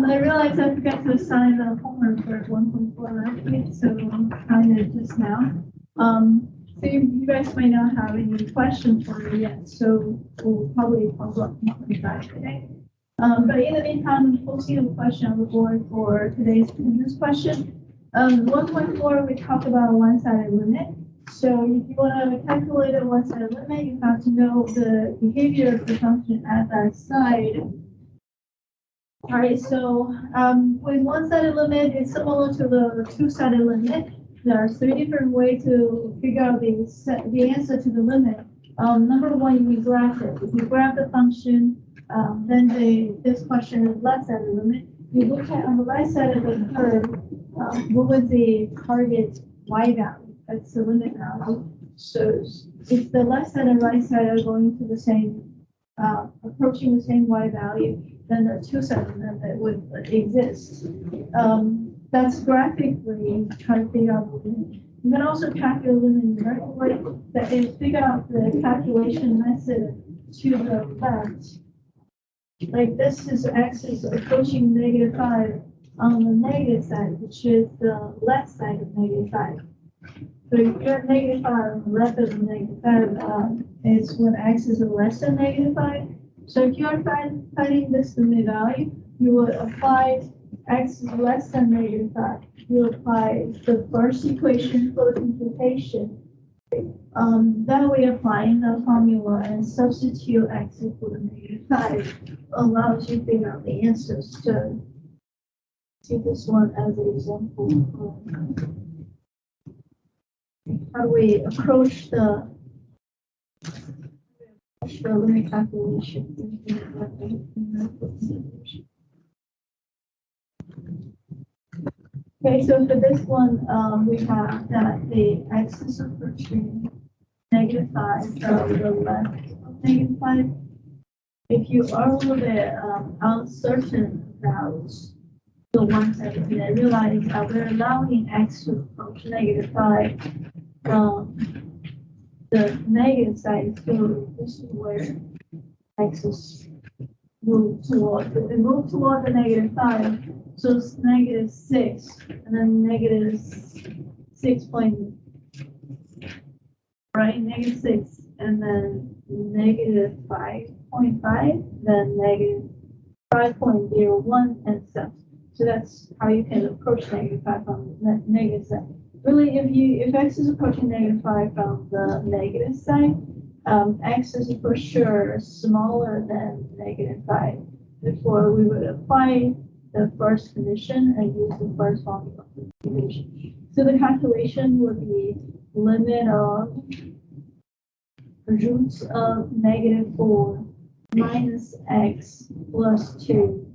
I realized I forgot to assign the homework for 1.4 last week, so I'm trying it just now. So you guys might not have any questions for me yet, so we'll probably follow up that today. But in the meantime, I'm posting a question on the board for today's previous question. 1.4, we talked about a one-sided limit. So if you want to calculate a one-sided limit, you have to know the behavior of the function at that side. All right, so with one-sided limit, it's similar to the two-sided limit. There are 3 different ways to figure out the answer to the limit. Number one, you graph it. If you graph the function, then this question is left-sided limit. You look at on the right side of the curve, what was the target y value? That's the limit value. So if the left side and right side are going to the same, approaching the same y value, then the two-sided limit would exist. That's graphically trying to figure out the limit. You can also calculate the limit numerically. That is, figure out the calculation method to the left. Like this is x is approaching -5 on the negative side, which is the left side of -5. So if you're at -5 on the left of the -5, it's when x is less than -5. So if you're finding this limit value, you would apply x is less than -5. You apply the first equation for the computation. That way, applying the formula and substitute x equal to -5 allows you to figure out the answers. So see this one as an example. How do we approach the limit calculation? Okay, so for this one, we have that the x is approaching -5 from the left of -5. If you are a little bit uncertain about the one side, then realize that we're allowing x to approach -5 from the negative side. So this is where x is moved toward. If we move toward the -5, so it's -6, and then -6 point, right? -6, and then -5.5, then -5.01, and stuff. So that's how you can approach -5 from the negative side. Really, if x is approaching -5 from the negative side, x is for sure smaller than -5. Therefore, we would apply the first condition and use the first formula for the condition. So the calculation would be limit of roots of -4 minus x plus 2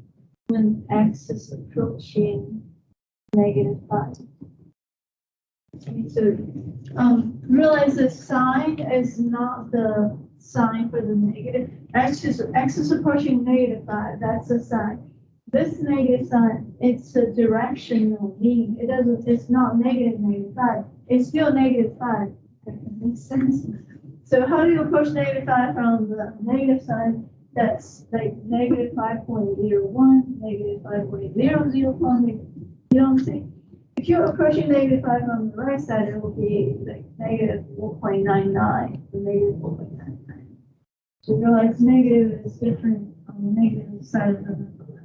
when x is approaching -5. Okay, so realize the sign is not the sign for the negative. X is approaching -5. That's the sign. This negative sign, it's a directional meaning. It's not -5. It's still -5. That makes sense. So how do you approach -5 from the negative side? That's like -5.01, -5.00, you know what I'm saying? If you're approaching -5 on the right side, it will be like -4.99 to -4.99. So you realize negative is different on the negative side of the number.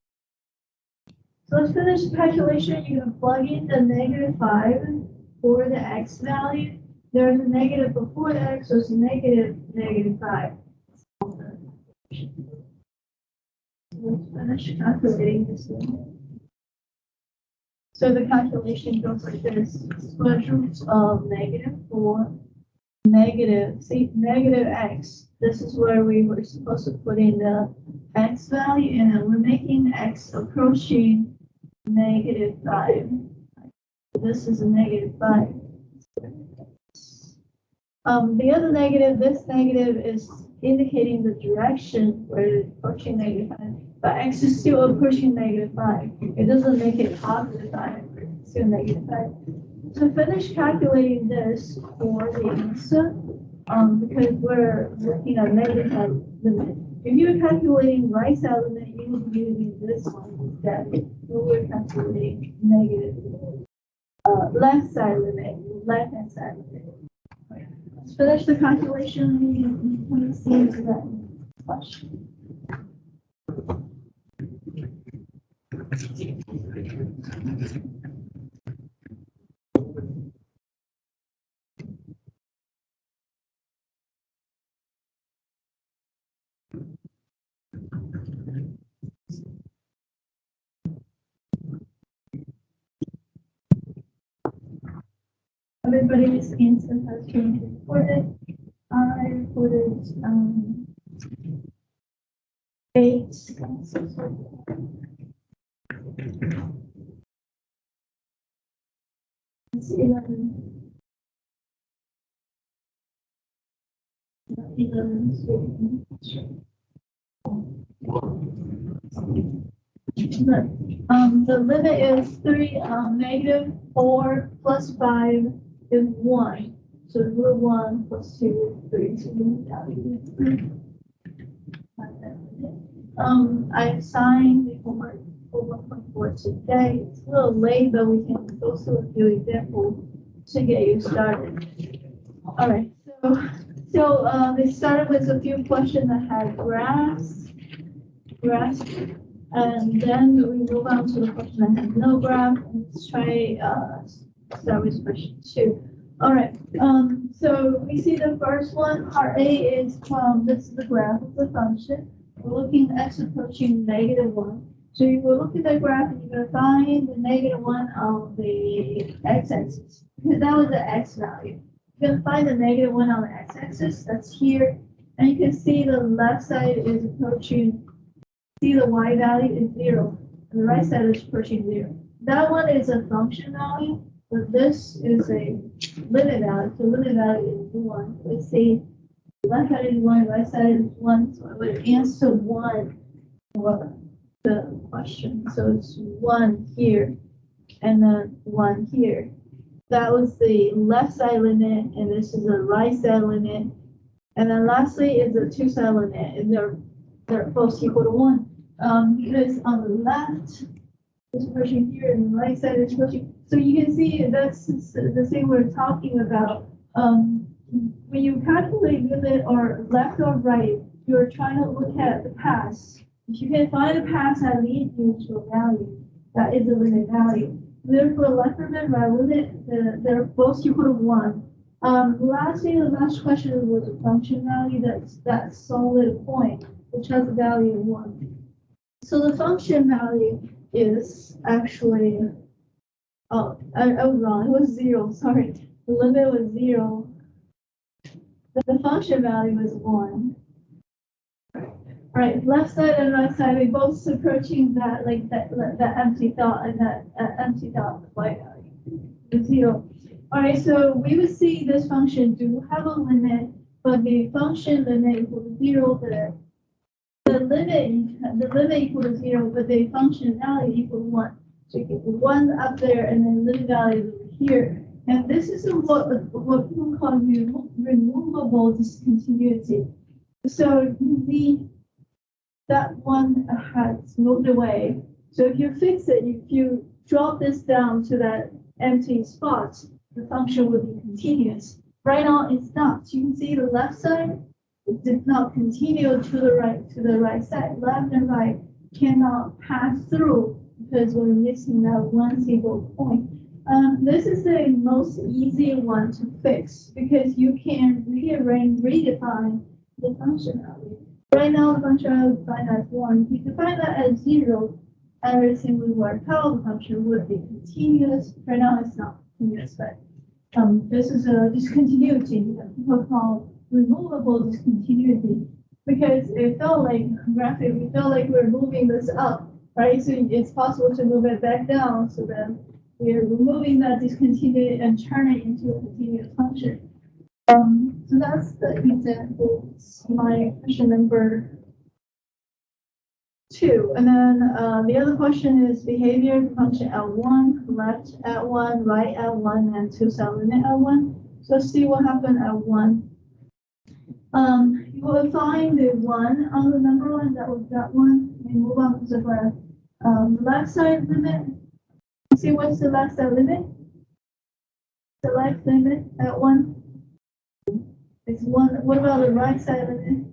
So let's finish the calculation. You're going to plug in the -5 for the x value. There's a negative before the x, so it's -5. Let's finish calculating this one. So the calculation goes like this: square root of -4, -x. This is where we were supposed to put in the x value, and then we're making x approaching -5. This is a -5. The other negative, this negative is indicating the direction where it's approaching -5, but x is still approaching -5. It doesn't make it +5, it's still -5. To finish calculating this for the answer, because we're looking at -5 limit. If you're calculating right side limit, you would be using this one instead. We're calculating negative left side limit, left hand side limit. Let's finish the calculation and we can see that question. Everybody's answer has been reported. I reported 8. It's 11. 11. The limit is 3, -4 + 5 is 1. So √1 + 2 is 3. So I assigned the homework for 1.4 today. It's a little late, but we can go through a few examples to get you started. All right. So they started with a few questions that had graphs, and then we move on to the question that has no graph. Let's try start with question 2. All right. So we see the first one. Part A is this is the graph of the function. We're looking at x approaching -1. So you will look at the graph and you're going to find the -1 on the x-axis, because that was the x value. You're going to find the -1 on the x-axis, that's here. And you can see the left side is approaching, see the y value is 0, and the right side is approaching 0. That one is a function value, but this is a limit value. So limit value is 1. Let's see, the left side is 1, right side is 1, so I would answer 1 for the question. So it's 1 here, and then 1 here. That was the left side limit, and this is the right side limit. And then lastly is the two side limit, and they're both equal to 1. Because on the left is approaching here, and the right side is approaching. So you can see that's the thing we're talking about. When you calculate limit or left or right, you're trying to look at the paths. If you can find a path that leads you to a value, that is the limit value. Therefore, left limit, right limit, they're both equal to 1. Lastly, the last question was a function value. That's that solid point, which has a value of 1. So the function value is actually, I was wrong. It was 0. Sorry, the limit was 0. The function value is 1. All right, left side and right side, we both approaching that, like that empty dot and that empty dot y value, the 0. All right, so we would see this function do have a limit but the function limit equal to 0, the limit equal to 0, but the function value equal to 1. So you get 1 up there and then limit value over here. And this is what people call removable discontinuity. So that one has moved away. So if you fix it, if you drop this down to that empty spot, the function will be continuous. Right now it's not. You can see the left side, it did not continue to the right side. Left and right cannot pass through because we're missing that one single point. This is the most easy one to fix because you can redefine the function value. Right now, the function value is defined as 1. If you define that as 0, everything would work out. The function would be continuous. Right now, it's not continuous, but this is a discontinuity that people call removable discontinuity because it felt like graphically, we felt like we're moving this up, right? So it's possible to move it back down. So then we're removing that discontinuity and turn it into a continuous function. So that's the example. My question number 2. And then the other question is behavior function at 1, left at 1, right at 1, and two-side limit at 1. So let's see what happened at 1. You will find the 1 on the number line, that was that one. We move on to the graph. Left side limit. See what's the left side limit? The left limit at 1. It's 1. What about the right side limit?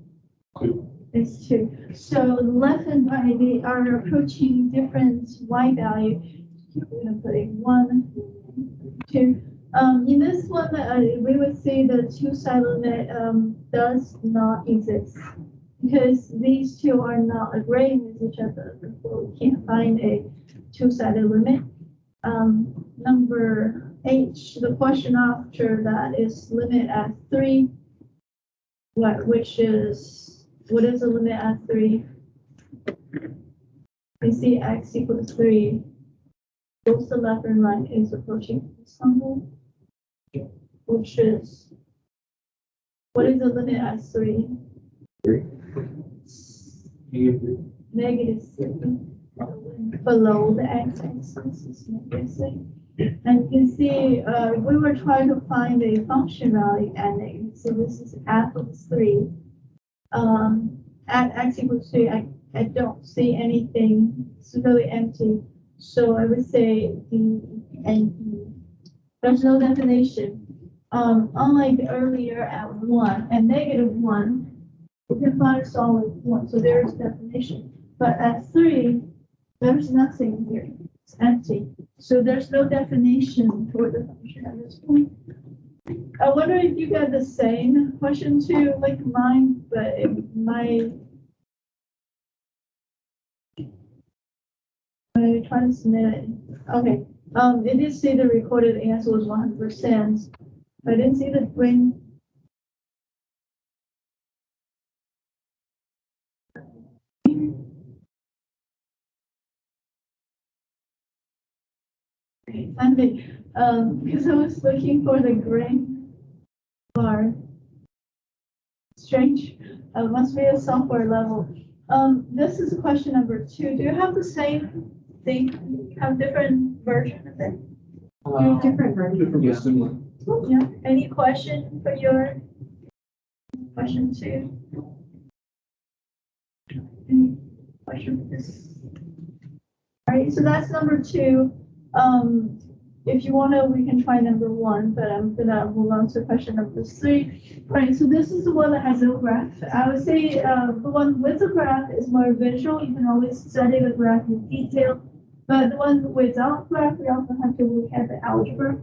2. It's 2. So left and right, they are approaching different y value. We're going to put a 1, 2. In this one, we would say the two-side limit does not exist because these two are not agreeing with each other. Therefore, we can't find a two-sided limit. Number H, the question after that is limit at 3. What is the limit at 3? We see x equals 3. Both the left and right is approaching this number, which is, what is the limit at 3? 3. Negative 3. Below the x-axis is negative 3. And you can see we were trying to find a function value at negative. So this is f of 3. At x equals 3, I don't see anything. It's really empty. So I would say D and E. There's no definition. Unlike earlier at 1 and negative 1, we can find a solid 1. So there's definition. But at 3, there's nothing here. It's empty. So there's no definition for the function at this point. I wonder if you got the same question too, like mine, but it might. I try to submit it. Okay. It did say the recorded answer was 100%. I didn't see the green. Finally, because I was looking for the green bar. Strange. Must be a software level. This is question number 2. Do you have the same thing? Have different version of it? Different version. Yeah, similar. Yeah. Any question for your question 2? Any question for this? All right. So that's number 2. If you want to, we can try number 1, but I'm gonna move on to question number 3. All right, so this is the one that has no graph. I would say the one with the graph is more visual. You can always study the graph in detail. But the one without graph, we also have to look at the algebra.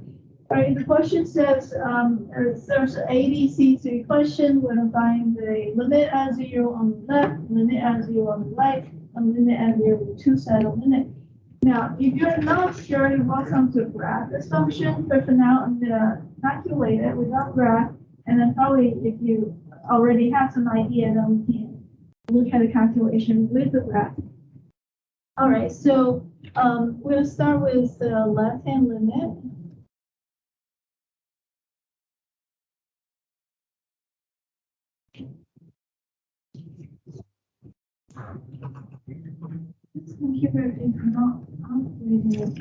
All right, the question says there's an ABC question. We're going to find the limit at 0 on the left, limit at 0 on the right, and limit at 0 with two-sided limit. Now, if you're not sure, you're welcome to graph this function, but for now, I'm going to calculate it without graph, and then probably if you already have some idea, then we can look at the calculation with the graph. All right, so we'll start with the left-hand limit. This computer is not operating.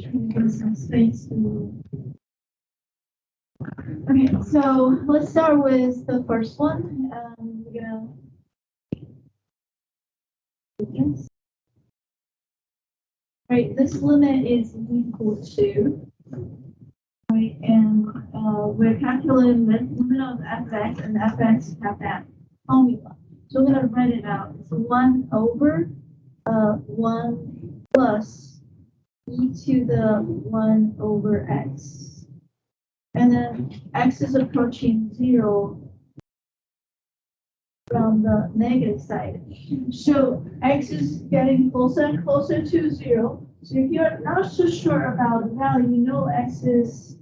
Trying to get some space to. Okay, so let's start with the first one. We're gonna. Yes. Right, this limit is equal to. Right, and we're calculating the limit of fx, and fx have that formula. So we're gonna write it out. It's 1 over 1 plus e to the 1 over x. And then x is approaching 0 from the negative side. So x is getting closer and closer to 0. So if you're not so sure about the value, you know x is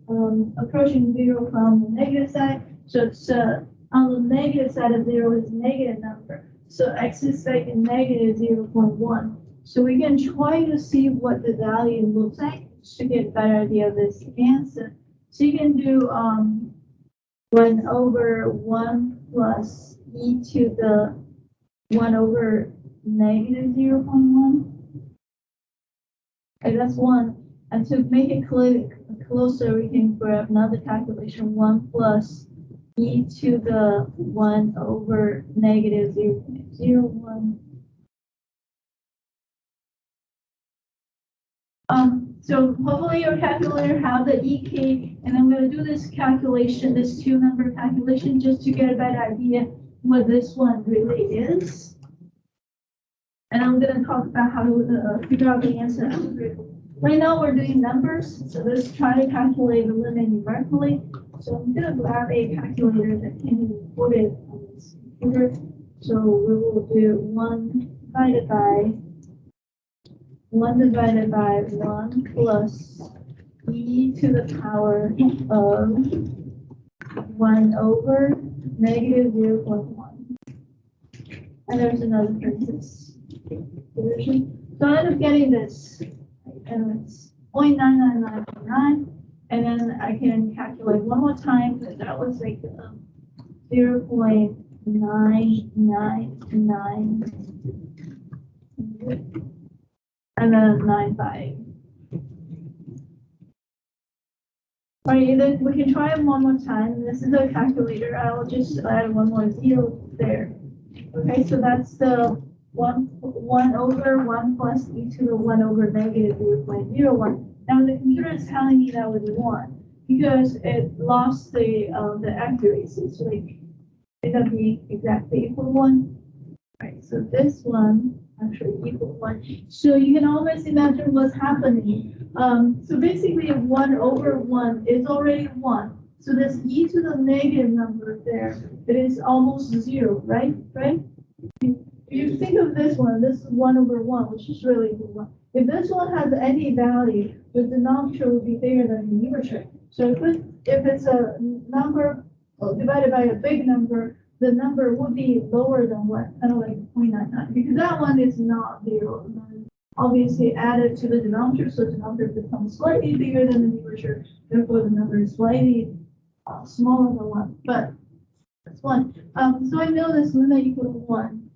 approaching 0 from the negative side. So it's on the negative side of 0 is a negative number. So x is like a negative 0.1. So we can try to see what the value looks like to get a better idea of this answer. So you can do 1 over 1 plus e to the 1 over negative 0.1. Okay, that's 1. And to make it closer, we can grab another calculation, 1 plus e to the 1 over negative 0.01. So hopefully your calculator have the EK, and I'm going to do this calculation, this 2-number calculation, just to get a better idea what this one really is. And I'm going to talk about how to figure out the answer. Right now we're doing numbers, so let's try to calculate the limit numerically. So I'm going to grab a calculator that can be recorded on this computer. So we will do 1 divided by 1 plus e to the power of 1 over negative 0.1. And there's another parenthesis. So I end up getting this, and it's 0.99999, and then I can calculate one more time, because that was like 0.999. And then 95. All right, then we can try it one more time. This is a calculator. I'll just add one more 0 there. Okay, so that's the 1 over 1 plus e to the 1 over negative 0.01. Now the computer is telling me that was 1 because it lost the accuracy. So like it doesn't be exactly equal to 1. All right, so this one actually equal 1. So you can always imagine what's happening. So basically 1 over 1 is already 1. So this e to the negative number there, it is almost 0, right? If you think of this is 1 over 1, which is really 1. If this one has any value, the denominator would be bigger than the numerator. So if it's a number divided by a big number, the number would be lower than what, kind of like 0.99, because that one is not 0. Obviously added to the denominator, so the denominator becomes slightly bigger than the numerator, therefore the number is slightly smaller than 1, but that's 1. So I know this limit equal to 1.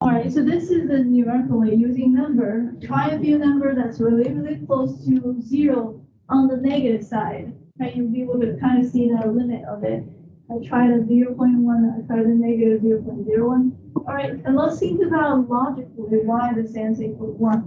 All right, so this is the numerically using number. Try a few number that's really close to 0 on the negative side. Right, you'll be able to kind of see the limit of it. I tried a 0.1, I tried a negative 0.01. All right, and let's think about logically why this answer equals 1.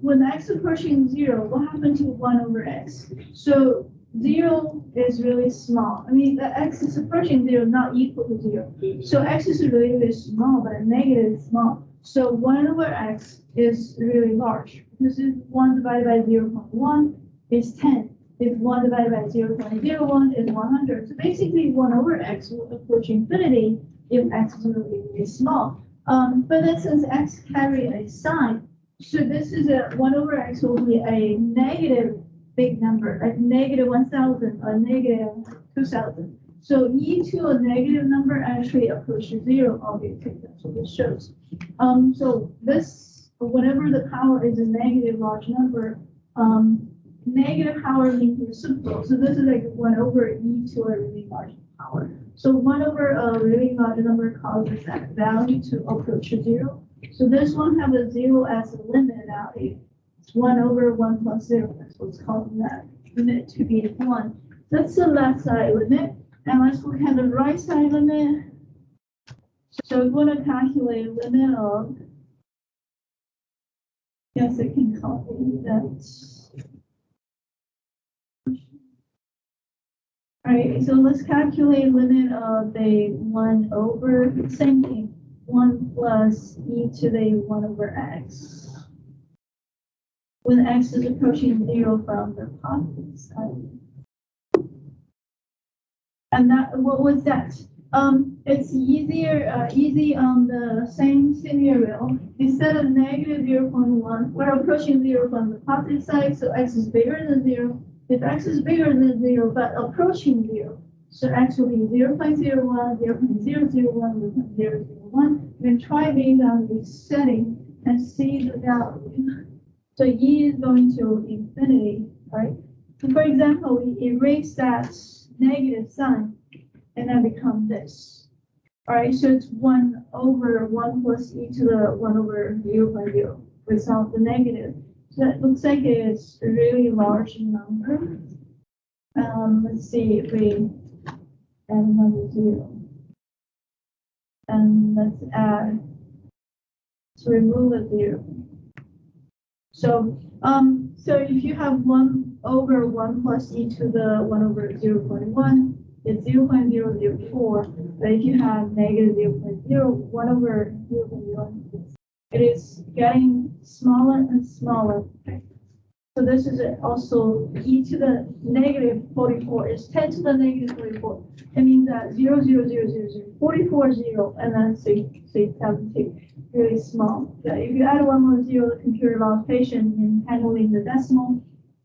When x approaching 0, what happened to 1 over x? So 0 is really small. I mean, the x is approaching 0, not equal to 0. So x is really small, but a negative is small. So 1 over x is really large. This is 1 divided by 0.1 is 10. If 1 divided by 0.01 is 100. So basically 1 over x will approach infinity if x is really small. But then since x carry a sign, so this is a 1 over x will be a negative big number, like negative 1,000 or negative 2,000. So e to a negative number actually approaches 0, obviously. That's what this shows. So this, whenever the power is a negative large number, negative power means reciprocal. So this is like 1 over e to a really large power. So 1 over a really large number causes that value to approach 0. So this one have a 0 as a limit value. It's 1 over 1 plus 0. That's what's causing that limit to be 1. That's the left side limit. And let's look at the right side limit. So we're going to calculate limit of, yes, I can copy that. All right, so let's calculate limit of the 1 over, same thing, 1 plus e to the 1 over x. When x is approaching 0 from the positive side. And that, what was that? It's easy on the same scenario. Instead of negative 0.1, we're approaching 0 from the positive side, so x is bigger than 0. If x is bigger than 0, but approaching 0, so actually 0.01, 0.001, 0.001, then try based on this setting and see the value. So e is going to infinity, right? So for example, we erase that negative sign, and then become this. All right, so it's 1 over 1 plus e to the 1 over 0.0 without the negative. So that looks like it's a really large number. Let's see if we add another 0. And let's add, to remove a 0. So, so if you have 1 over 1 plus e to the 1 over 0.1, it's 0.004, but if you have negative 1 over 0.1, it is getting smaller and smaller. Okay. So this is also e to the negative 44 is 10 to the negative 44. It means that 0, 0, 0, 0, 0, 44, 0, and then 70, really small. So if you add 1 more 0, the computer lost patience in handling the decimal.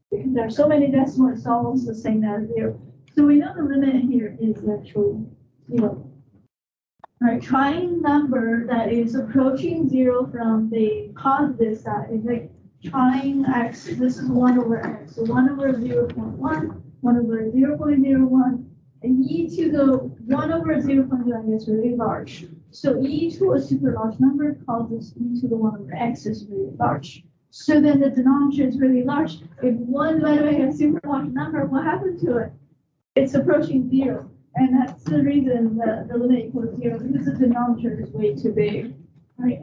Because there are so many decimals, it's almost the same as 0. So we know the limit here is actually 0. All right, trying number that is approaching 0 from the positive side is like trying x. This is 1 over x. So 1 over 0.1, 1 over 0.01, and e to the 1 over 0.1 is really large. So e to a super large number causes e to the 1 over x is really large. So then the denominator is really large. If 1 divided by a super large number, what happened to it? It's approaching 0. And that's the reason that the limit equals 0, because the denominator is way too big. Right?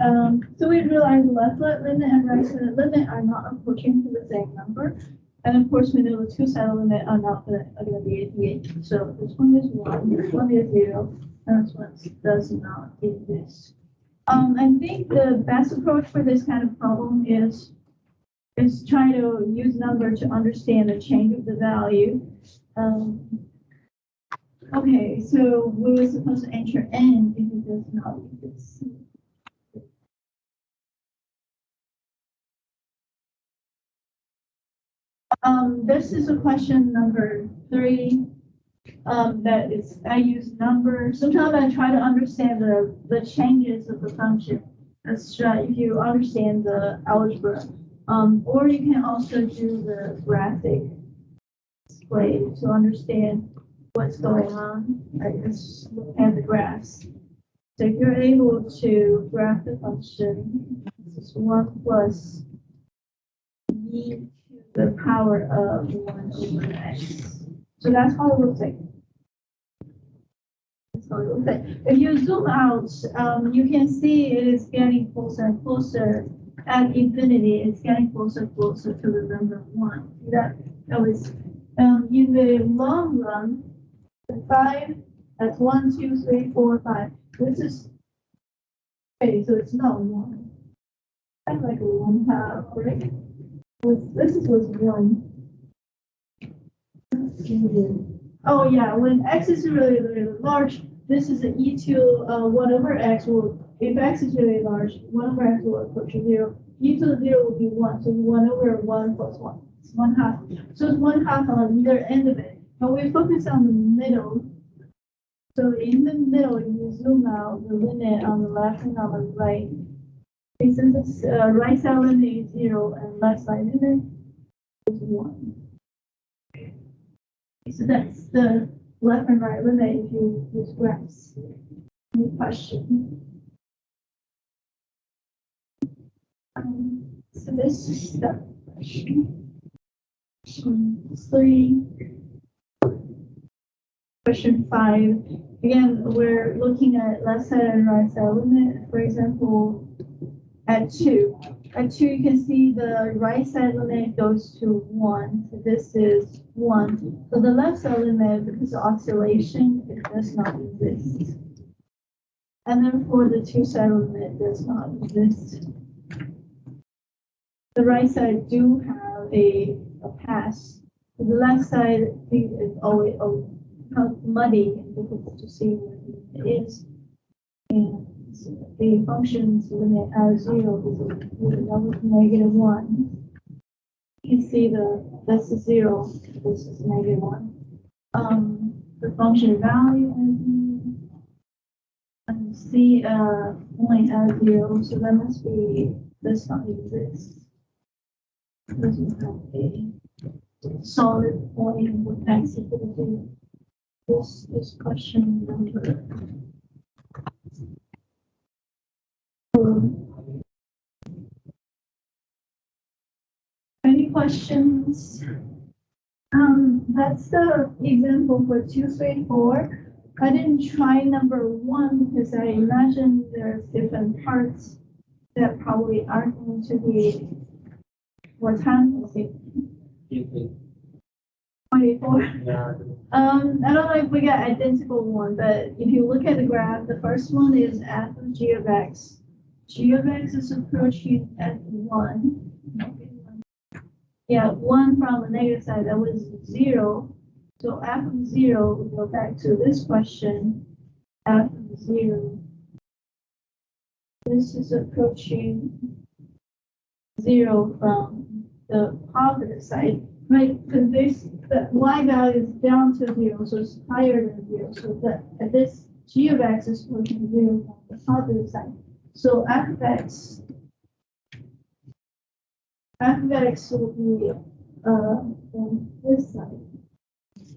So we realize left side limit and right side limit are not approaching to the same number. And of course, we know the two-sided limit are not going to be 88. So this one is 1, this one is 0, and this one does not exist. I think the best approach for this kind of problem is try to use number to understand the change of the value. Okay, so we were supposed to enter n if it does not exist. This is a question number 3. That is, I use number. Sometimes I try to understand the changes of the function. That's if you understand the algebra. Or you can also do the graphic display to understand what's going on. Right, let's look at the graphs. So if you're able to graph the function, this is 1 plus e to the power of 1 over x. So that's how it looks like. That's how it looks like. If you zoom out, you can see it is getting closer and closer. At infinity, it's getting closer and closer to the number 1. See that? That was in the long run. 5, that's 1, 2, 3, 4, 5. This is, okay, so it's not 1. That's like a 1/2, right? This was 1. Oh yeah, when x is really, really large, this is an e to 1 over x. Will, if x is really large, 1 over x will approach 0. E to the 0 will be 1, so 1 over 1 plus 1. It's 1/2. So it's 1/2 on either end of it. But we focus on the middle. So in the middle, you zoom out the limit on the left and on the right. Okay, since it's right side limit is 0 and left side limit is 1. Okay, so that's the left and right limit if you use graphs. Any question? So this is the question. Question 3. Question 5. Again, we're looking at left side and right side limit. For example, at 2. At 2, you can see the right side limit goes to 1. So this is 1. So the left side limit, because of oscillation, it does not exist. And then for the 2 side limit, does not exist. The right side do have a pass. The left side is always muddy and difficult to see what it is. And the function's limit at 0 is -1. You can see this is 0, this is -1. The function value and see point at 0, so that must be does not exist. Doesn't have a solid point with x equal to 0. This is question number. Any questions? That's the example for 2, 3, 4. I didn't try number 1 because I imagine there's different parts that probably aren't going to be what time is it? 24. I don't know if we got identical one, but if you look at the graph, the first one is f of g of x. G of x is approaching at 1. Yeah, 1 from the negative side, that was 0. So f of 0, we go back to this question, f of 0. This is approaching 0 from the positive side, right? Because the y value is down to 0, so it's higher than 0. So that this g of x is approaching 0 from the positive side. So f of x will be on this side,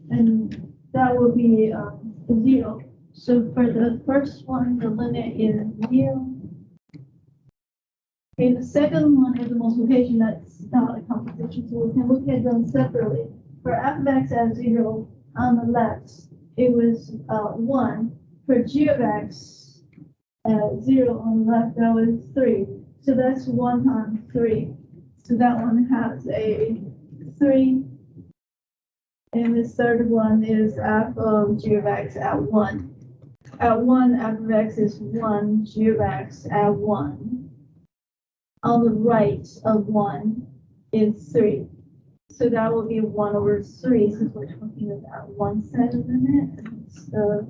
and that will be 0. So for the first one, the limit is 0. Okay, the second one is a multiplication that's not a composition, so we can look at them separately. For f of x at 0 on the left, it was 1. For g of x at 0 on the left, that was 3. So that's 1 times 3. So that one has a 3. And the third one is f of g of x at 1. At 1, f of x is 1, g of x at 1. On the right of 1 is 3. So that will be 1 over 3 since we're talking about one side of the limit. It's the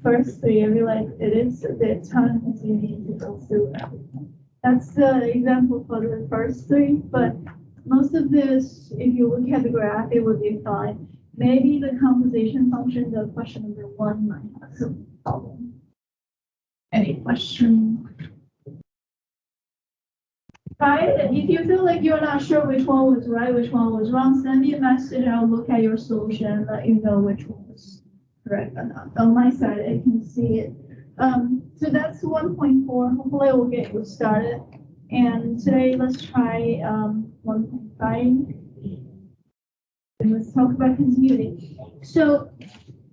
first 3. I realize it is a bit time consuming to go through everything. That's the example for the first 3, but most of this, if you look at the graph, it would be fine. Maybe the composition function of question number 1 might have some problem. Any question? Right? If you feel like you're not sure which one was right, which one was wrong, send me a message and I'll look at your solution and let you know which one was correct or not. On my side, I can see it. So that's 1.4. Hopefully, we'll get you started. And today, let's try 1.5. And let's talk about continuity. So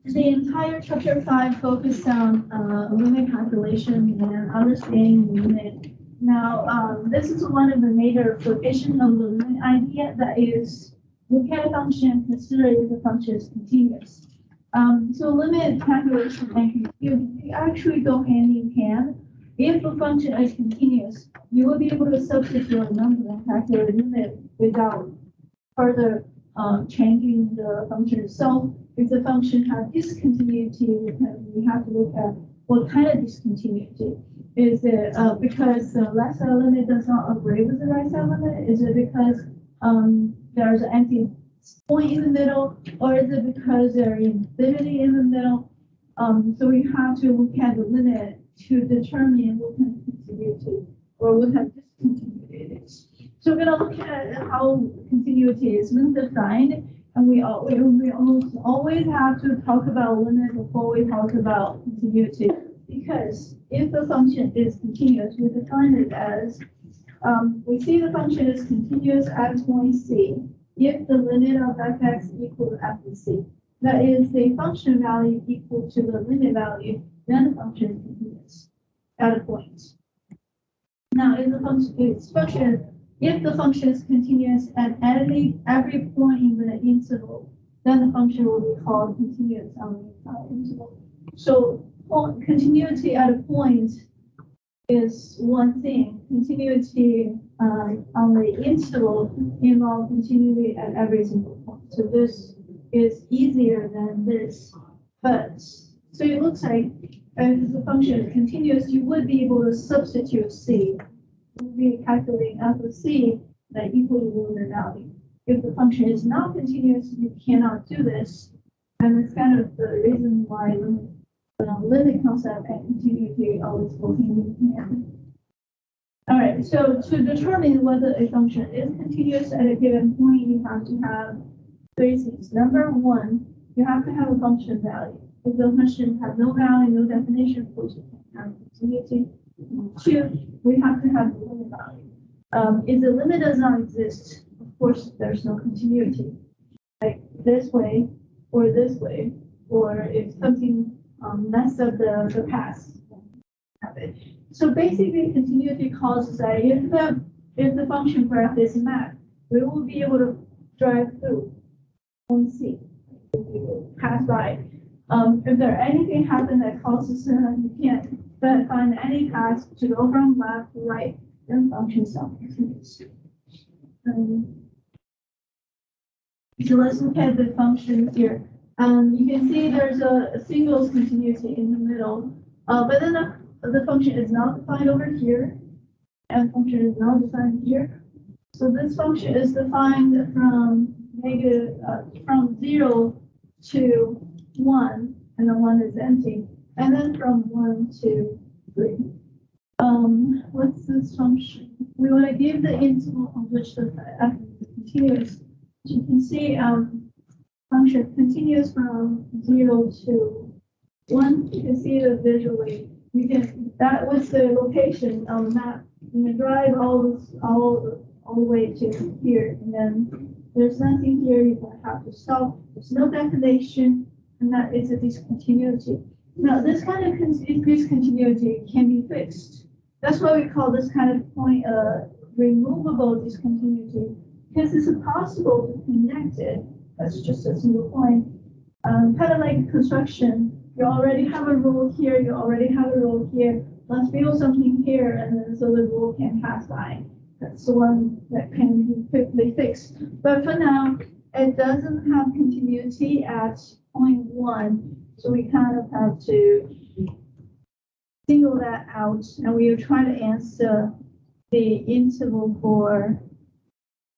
the entire chapter 5 focused on limit calculation and understanding the limit. Now, this is one of the major applications of the limit idea, that is, look at a function, consider if the function is continuous. So limit calculation and continuity actually go hand in hand. If a function is continuous, you will be able to substitute a number and calculate the limit without further changing the function itself. If the function has discontinuity, we have to look at what kind of discontinuity. Is it because the left side limit does not agree with the right side limit? Is it because there's an empty point in the middle, or is it because there's infinity in the middle? So we have to look at the limit to determine what kind of continuity or what kind of discontinuity it is. So we're going to look at how continuity is defined, And we almost always have to talk about limit before we talk about continuity. Because if the function is continuous, we define it as, we see the function is continuous at point C if the limit of fx equal to f of c. That is, the function value equal to the limit value, then the function is continuous at a point. Now, if the function is continuous at every point in the interval, then the function will be called continuous on the entire interval. So continuity at a point is one thing. Continuity on the interval involves continuity at every single point. So this is easier than this. But so it looks like if the function is continuous, you would be able to substitute c. You would be calculating f of c that equal to the limit value. If the function is not continuous, you cannot do this. And it's kind of the reason why limit concept and continuity always go hand in hand. All right, so to determine whether a function is continuous at a given point, you have to have three things. Number one, you have to have a function value. If the function has no value, no definition, of course you can't have continuity. Two, we have to have the limit value. If the limit does not exist, of course there's no continuity. Like this way, or if something mess up the past. So basically, continuity causes that if the function graph is mapped, we will be able to drive through point C. We will pass by. If there anything happen that causes you can't find any path to go from left to right, then function is not continuous. So let's look at the function here. You can see there's a single continuity in the middle, but then the function is not defined over here, and function is not defined here. So this function is defined from from 0 to 1, and the 1 is empty, and then from 1 to 3. What's this function? We want to give the interval on which the f is continuous. As you can see, function continues from 0 to 1. You can see it visually. That was the location on the map. You can drive all the way to here, and then there's nothing here. You don't have to stop. There's no definition, and that is a discontinuity. Now, this kind of discontinuity can be fixed. That's why we call this kind of point removable discontinuity, because it's impossible to connect it. That's just a single point. Kind of like construction. You already have a rule here, you already have a rule here. Let's build something here, and then so the rule can pass by. That's the one that can be quickly fixed. But for now, it doesn't have continuity at point 1, so we kind of have to single that out, and we will try to answer the interval for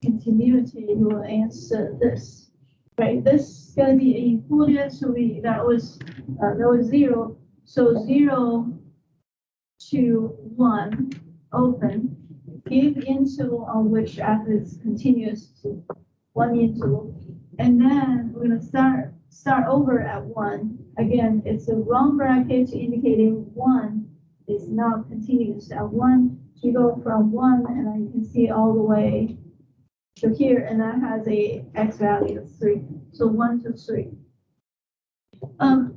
continuity. We will answer this. Right, this is going to be included, so that was 0. So 0 to 1 open, give interval on which f is continuous to 1 interval, and then we're going to start over at 1. Again, it's a wrong bracket indicating 1 is not continuous at 1. So you go from 1, and then you can see all the way to here, and that has a x value of 3. So 1 to 3.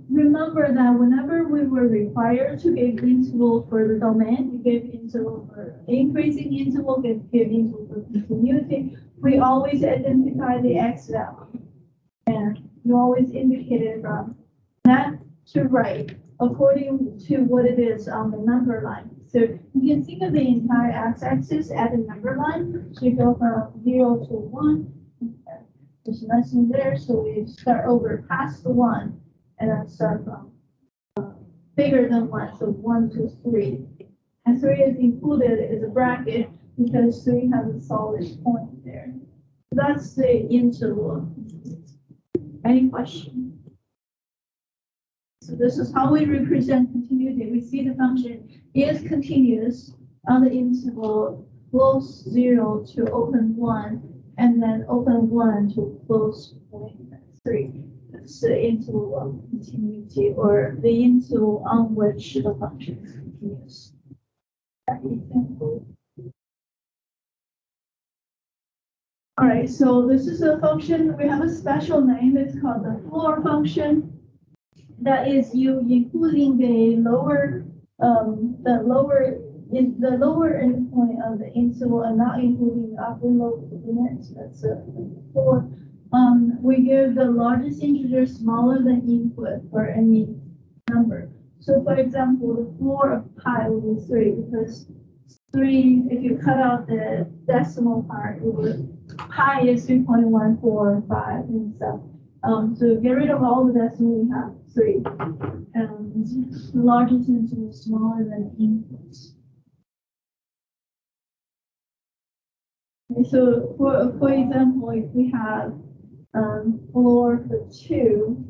Remember that whenever we were required to give interval for the domain, we gave interval for increasing interval, give interval for continuity, we always identify the x value. And you always indicate it from left to right, according to what it is on the number line. So you can think of the entire x-axis as a number line. So you go from 0 to 1. There's nothing there, so we start over past the 1, and then start from bigger than 1, so 1 to 3. And 3 is included as a bracket because 3 has a solid point there. That's the interval. Any question? So this is how we represent continuity. We see the function is continuous on the interval close 0 to open 1, and then open 1 to close point 3. That's the interval of continuity, or the interval on which the function is continuous. That example. All right, so this is a function. We have a special name. It's called the floor function. That is you including the lower endpoint of the interval and not including the upper lower limit. That's a floor. We give the largest integer smaller than input for any number. So for example, the floor of pi will be 3 because 3, if you cut out the decimal part, it would, pi is 3.145 and stuff. So get rid of all the decimal, we have 3. And the largest integer is smaller than inputs. Okay, so for example, if we have floor for 2,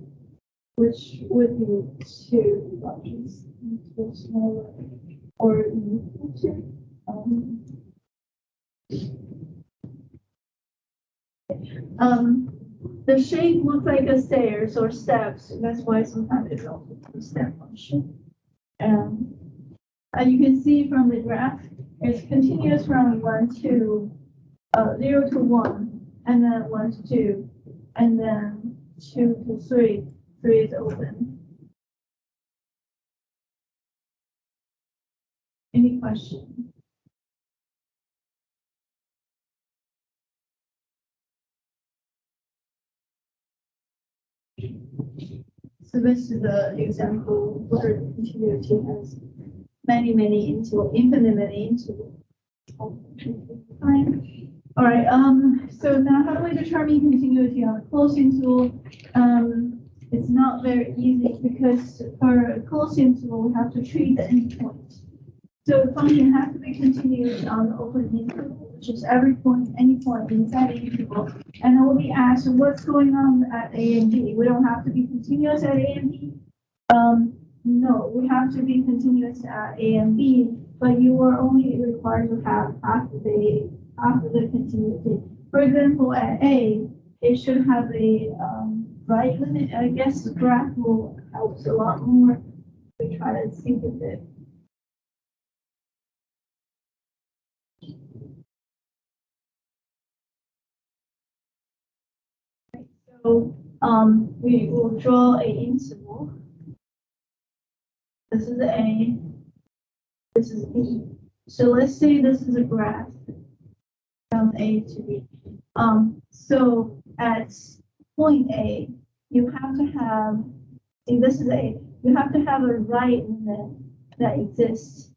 which would be 2 largest integer smaller or equal to. The shape looks like a stairs or steps. That's why sometimes it's also a step function. And you can see from the graph, it's continuous from 1 to 0 to 1, and then 1 to 2, and then 2 to 3. 3 is open. Any questions? So this is the example where the continuity has many interval, infinite many interval. Fine. All right. So now how do we determine continuity on a closed interval? It's not very easy because for a closed interval we have to treat the endpoint. So the function has to be continuous on the open interval, which is every point, any point inside the interval. And it will be asked what's going on at A and B. We don't have to be continuous at A and B. No, we have to be continuous at A and B, but you are only required to have after the continuity. For example, at A, it should have a right limit. I guess the graph will help a lot more. We try to think of it. So we will draw an interval. This is A, this is B. So let's say this is a graph from A to B. So at point A, you have to have, see this is A, you have to have a right limit that exists.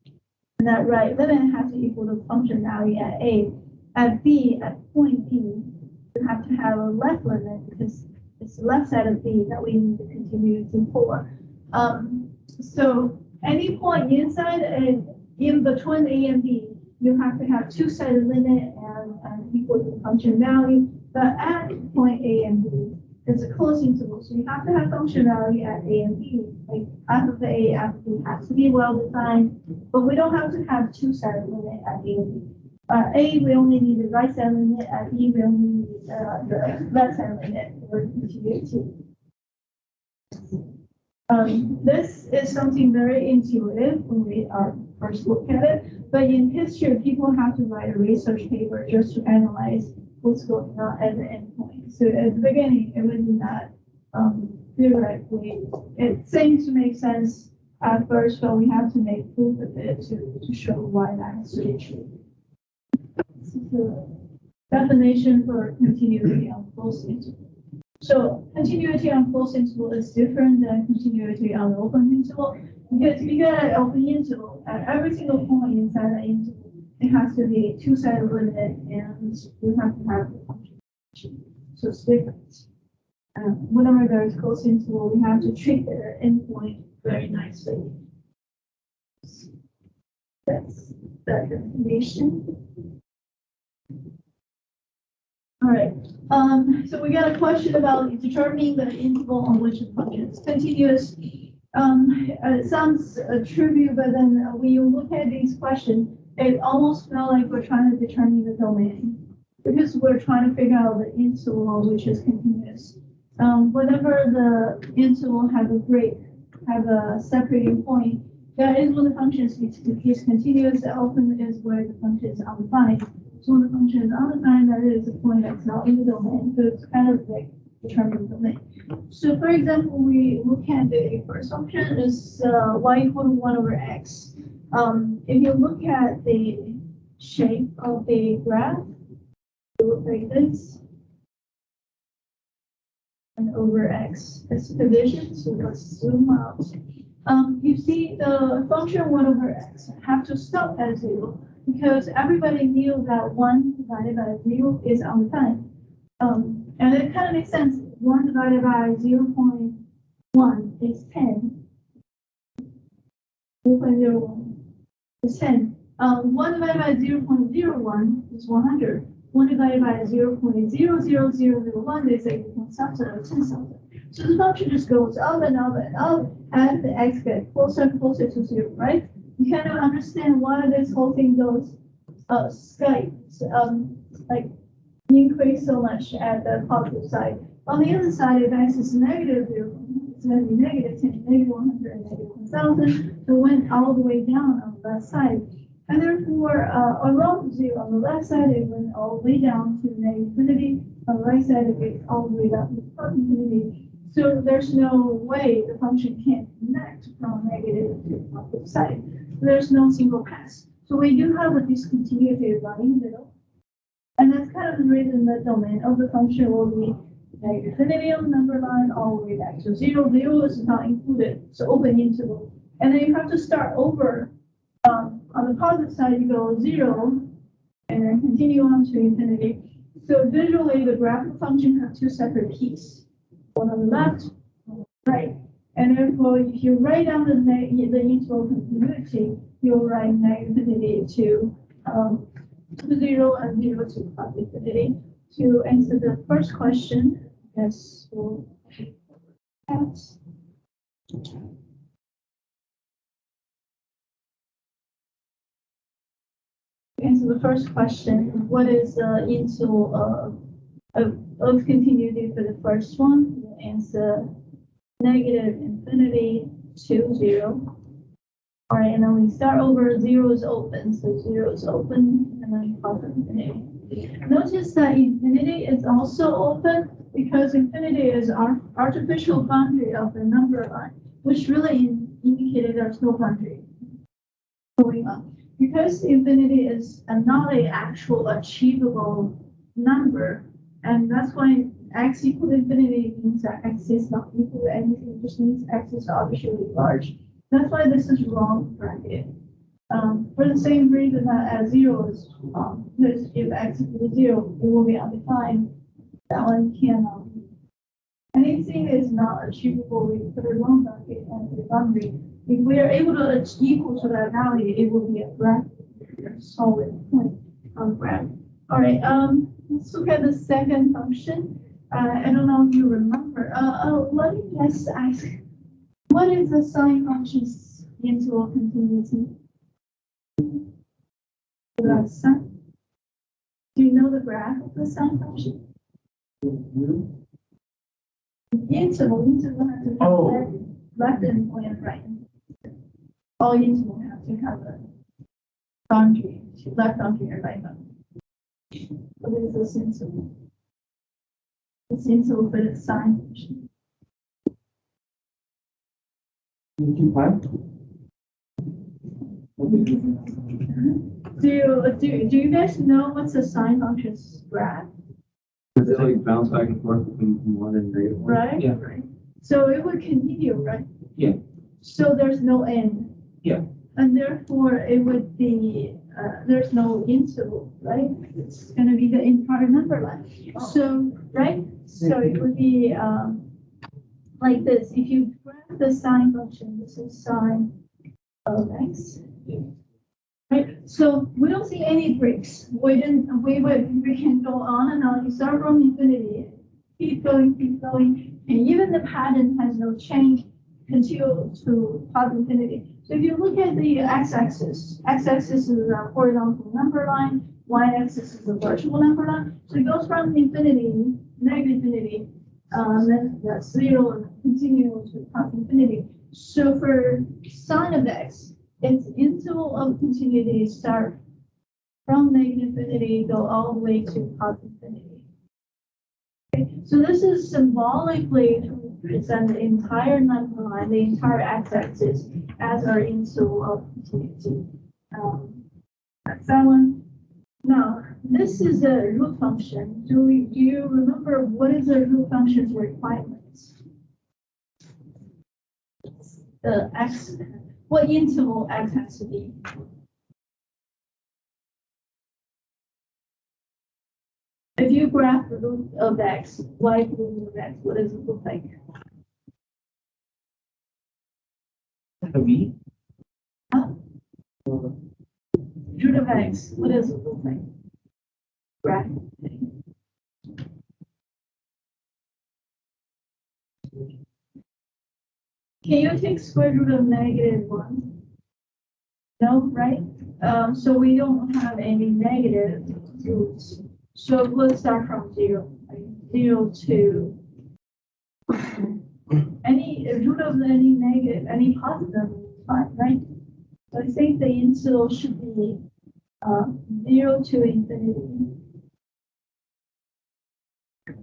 And that right limit has to equal the function value at A. At B, at point B, you have to have a left limit because it's the left side of B that we need the continuity for. So any point inside and in between A and B, you have to have two-sided limit and equal to the function value. But at point A and B, it's a closed interval, so you have to have function value at A and B. Like f of A, f of B has to be well defined, but we don't have to have two-sided limit at A and B. A, we only need the right side limit. At B, we only need the left side limit for continuity. This is something very intuitive when we first look at it, but in history, people have to write a research paper just to analyze what's going on at the endpoint. So at the beginning, it was not theoretically. It seems to make sense at first, but we have to make proof of it to show why that is really true. This is the definition for continuity on closed interval. So continuity on closed interval is different than continuity on open interval. Because if you get an open interval, at every single point inside the interval, it has to be a two-sided limit, and you have to have the function. So it's different. Whenever there is closed interval, we have to treat the endpoint very nicely. That's the definition. All right. So we got a question about determining the interval on which a function is continuous. It sounds trivial, but then when you look at these questions, it almost feels like we're trying to determine the domain because we're trying to figure out the interval on which is continuous. whenever the interval have a separating point, that is when the function is discontinuous. Often is where the function is undefined. So when the function is undefined, that is a point that's not in the domain. So it's kind of like determined domain. So for example, we look at the first function is y equal to 1 over x. If you look at the shape of the graph, it looks like this. And over x is division, so let's zoom out. You see the function 1 over x have to stop at 0 because everybody knew that 1 divided by 0 is undefined. And it kind of makes sense. 1 divided by 0.1 is 10. 0.01 is 10. 1 divided by 0.01 is 100. 1 divided by 0.00001 is 8,000 or 10,000. So the function just goes up and up and up as the x gets closer and closer to 0, right? You kind of understand why this whole thing goes like increase so much at the positive side. On the other side, if x is negative 0, it's going to be negative 10, negative 100, and negative 1,000. So it went all the way down on the left side. And therefore, around 0 on the left side, it went all the way down to negative infinity. On the right side, it went all the way down to infinity. So there's no way the function can connect from negative to positive side. There's no single path. So we do have a discontinuity running in the middle. And that's kind of the reason the domain of the function will be negative infinity on the number line all the way back to 0. 0 is not included, so open interval. And then you have to start over. On the positive side, you go 0 and then continue on to infinity. So visually, the graph function have two separate keys, one on the left, one on the right. And therefore, if you write down the interval continuity, you'll write negative infinity to 0 and 0 to positive infinity. To answer the first question, yes, we'll that. Answer the first question, what is the interval of continuity for the first one? We'll answer negative infinity to 0. All right, and then we start over, 0 is open, so 0 is open, and then positive infinity. Notice that infinity is also open because infinity is our artificial boundary of the number line, which really indicated there's no boundary going on. Because infinity is not an actual achievable number, and that's why x equal to infinity means that x is not equal to anything, it just means x is arbitrarily large. That's why this is wrong bracket. For the same reason that at 0 is wrong, because if x equal to 0, it will be undefined. That one cannot. Anything is not achievable, we put a wrong bracket and the boundary. If we are able to equal to that value, it will be a graph, a solid point on the graph. All right, let's look at the second function. I don't know if you remember. Let me just ask, what is the sine function's interval continuity? The sine. Do you know the graph of the sine function? Interval has to have left endpoint and right. All interval have to have a boundary, left boundary and right boundary. What is this interval? This interval for the sine function. Do you guys know what's the sine function's graph? Does it like bounce back and forth between 1 and negative 1? Right? Yeah. Right. So it would continue, right? Yeah. So there's no end. Yeah. And therefore it would be, there's no interval, right? It's going to be the entire number line. So, right? So it would be like this. If you graph the sine function, this is sine of x. Right? So we don't see any breaks. We can go on and on. You start from infinity, keep going, and even the pattern has no change until to positive infinity. So if you look at the x-axis is a horizontal number line, y-axis is a vertical number line. So it goes from infinity, negative infinity, then that's 0 and continue to path infinity. So for sine of x, its interval of continuity start from negative infinity, go all the way to path infinity. Okay, so this is symbolically to represent the entire number line, the entire x-axis, as our interval of continuity. That's that one. Now, this is a root function. Do you remember what is a root function's requirements? The x, what interval x has to be? If you graph the root of x, y to the root of x, what does it look like? V. Huh? Root of x, what does it look like? Graph. Can you take square root of -1? No, right? So we don't have any negative roots. So we'll start from 0. Right? 0 to any root of any negative, any positive is fine, right? So I think the interval should be 0 to infinity.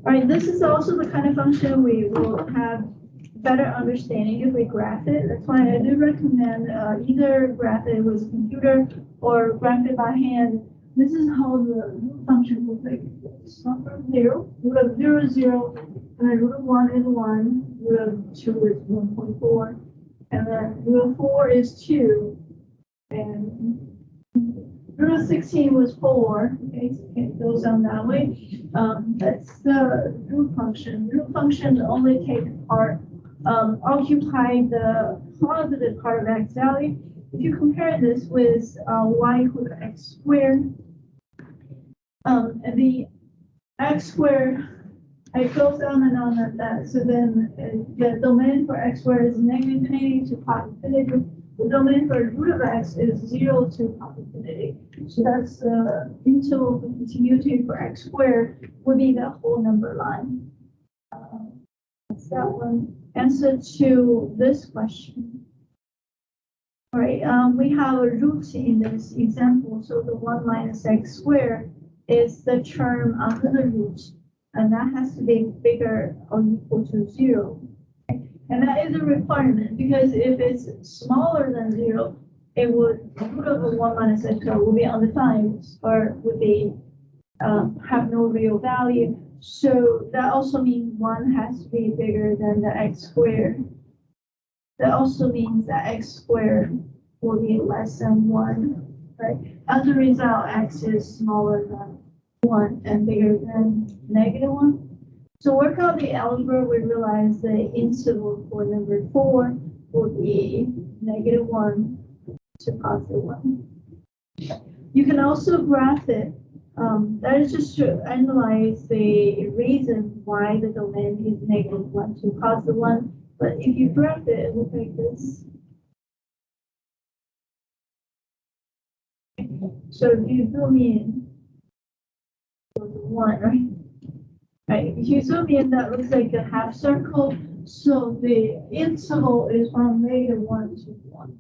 All right, this is also the kind of function we will have better understanding if we graph it. That's why I do recommend either graph it with a computer or graph it by hand. This is how the root function will take. Start from 0, root of 0 is 0, and then root of 1 is 1, root of 2 is 1.4, and then root of 4 is 2, and root of 16 was 4. Okay, so it goes down that way. That's the root function. Root functions only take part, occupy the positive part of x value. If you compare this with y equal to x squared, and the x squared, it goes on and on like that. So then the domain for x squared is negative infinity to path infinity. The domain for root of x is 0 to path infinity. So that's the interval of continuity for x squared would be the whole number line. That's that one. Answer to this question. All right, we have a root in this example. So the 1 minus x squared is the term under the root, and that has to be bigger or equal to 0. And that is a requirement, because if it's smaller than 0, it would, root of 1 minus x squared will be undefined, or would be have no real value. So that also means 1 has to be bigger than the x squared. That also means that x squared will be less than 1, right? As a result, x is smaller than 1 and bigger than -1. So work out the algebra, we realize the interval for number 4 will be -1 to +1. You can also graph it. That is just to analyze the reason why the domain is -1 to +1. But if you graph it, it looks like this. So if you zoom in, 1, right? Right, if you zoom in, that looks like a half circle. So the interval is from -1 to 1.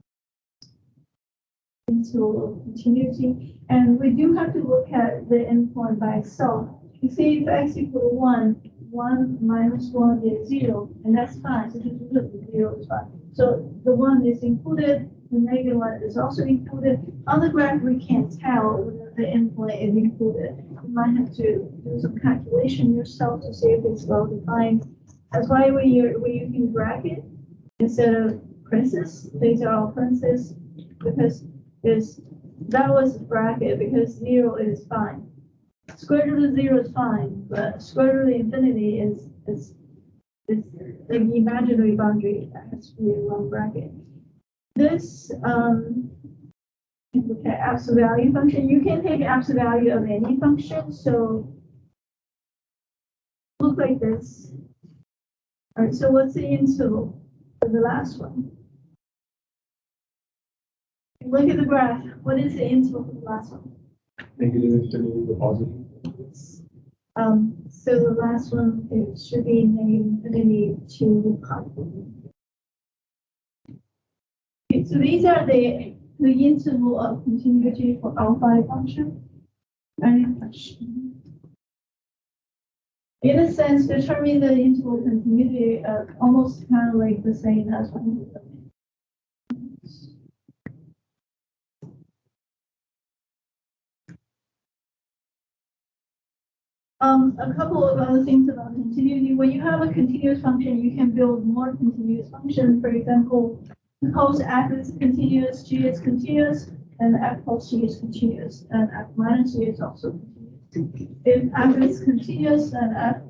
Interval of continuity. And we do have to look at the endpoint by itself. You see, if x equal to 1, 1 minus 1 is 0, and that's fine. So just look at the 0 is fine. So the 1 is included, the -1 is also included. On the graph, we can't tell whether the endpoint is included. You might have to do some calculation yourself to see if it's well defined. That's why we're using bracket instead of parentheses. These are all parentheses because that was bracket because 0 is fine. Square root of 0 is fine, but square root of infinity is the imaginary boundary that has to be a long bracket. This look at absolute value function. You can take absolute value of any function. So look like this. All right. So what's the interval for the last one? Look at the graph. What is the interval for the last one? Negative infinity to positive. So the last one, it should be named limit to constant. Okay, so these are the interval of continuity for alpha function. Any question? In a sense, determine the interval continuity almost kind of like the same as one of them. A couple of other things about continuity. When you have a continuous function, you can build more continuous functions. For example, suppose f is continuous, g is continuous, and f plus g is continuous, and f minus g is also continuous. If f is continuous, then f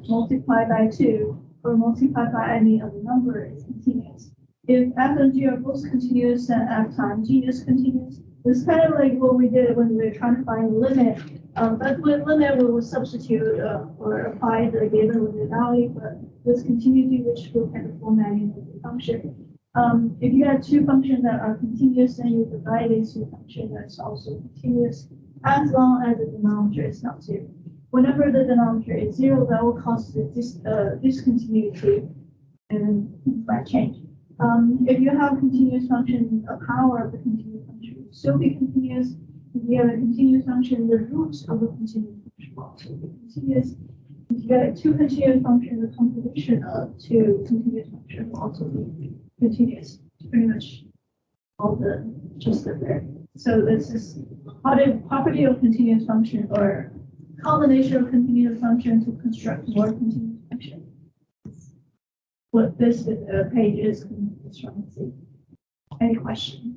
multiplied by 2 or multiplied by any other number is continuous. If f and g are both continuous, then f times g is continuous. It's kind of like what we did when we were trying to find the limit. But with limit, we will substitute or apply the given limit value, but with continuity, which will kind of formatting of the function. If you have two functions that are continuous, then you divide these two functions that's also continuous, as long as the denominator is not 0. Whenever the denominator is 0, that will cause the discontinuity and things might change. If you have a continuous function, the power of the continuous function will still be continuous. If you have a continuous function, the roots of the continuous function will also be continuous. If you have two continuous functions, the contribution of two continuous functions will also be continuous. Pretty much all the gist of there. So this is property of continuous function or combination of continuous function to construct more continuous function. What this page is trying to see. Any question?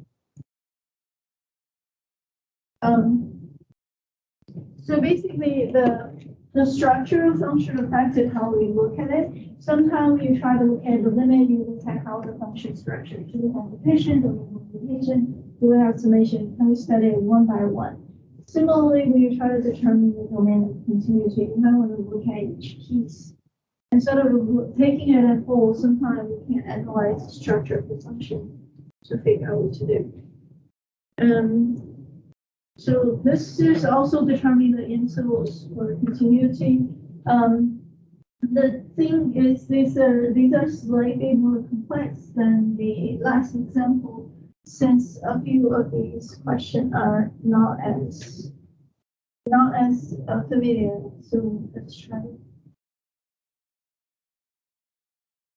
So basically, the structural function affected how we look at it. Sometimes you try to look at the limit, you look at how the function is structured. Do we have division? Do we have multiplication? Do we have summation? Can we study it one by one? Similarly, when you try to determine the domain of continuity, you might want to look at each piece. Instead of taking it as whole, sometimes we can analyze the structure of the function to figure out what to do. So this is also determining the intervals for continuity. The thing is, these are slightly more complex than the last example, since a few of these questions are not as familiar. So let's try.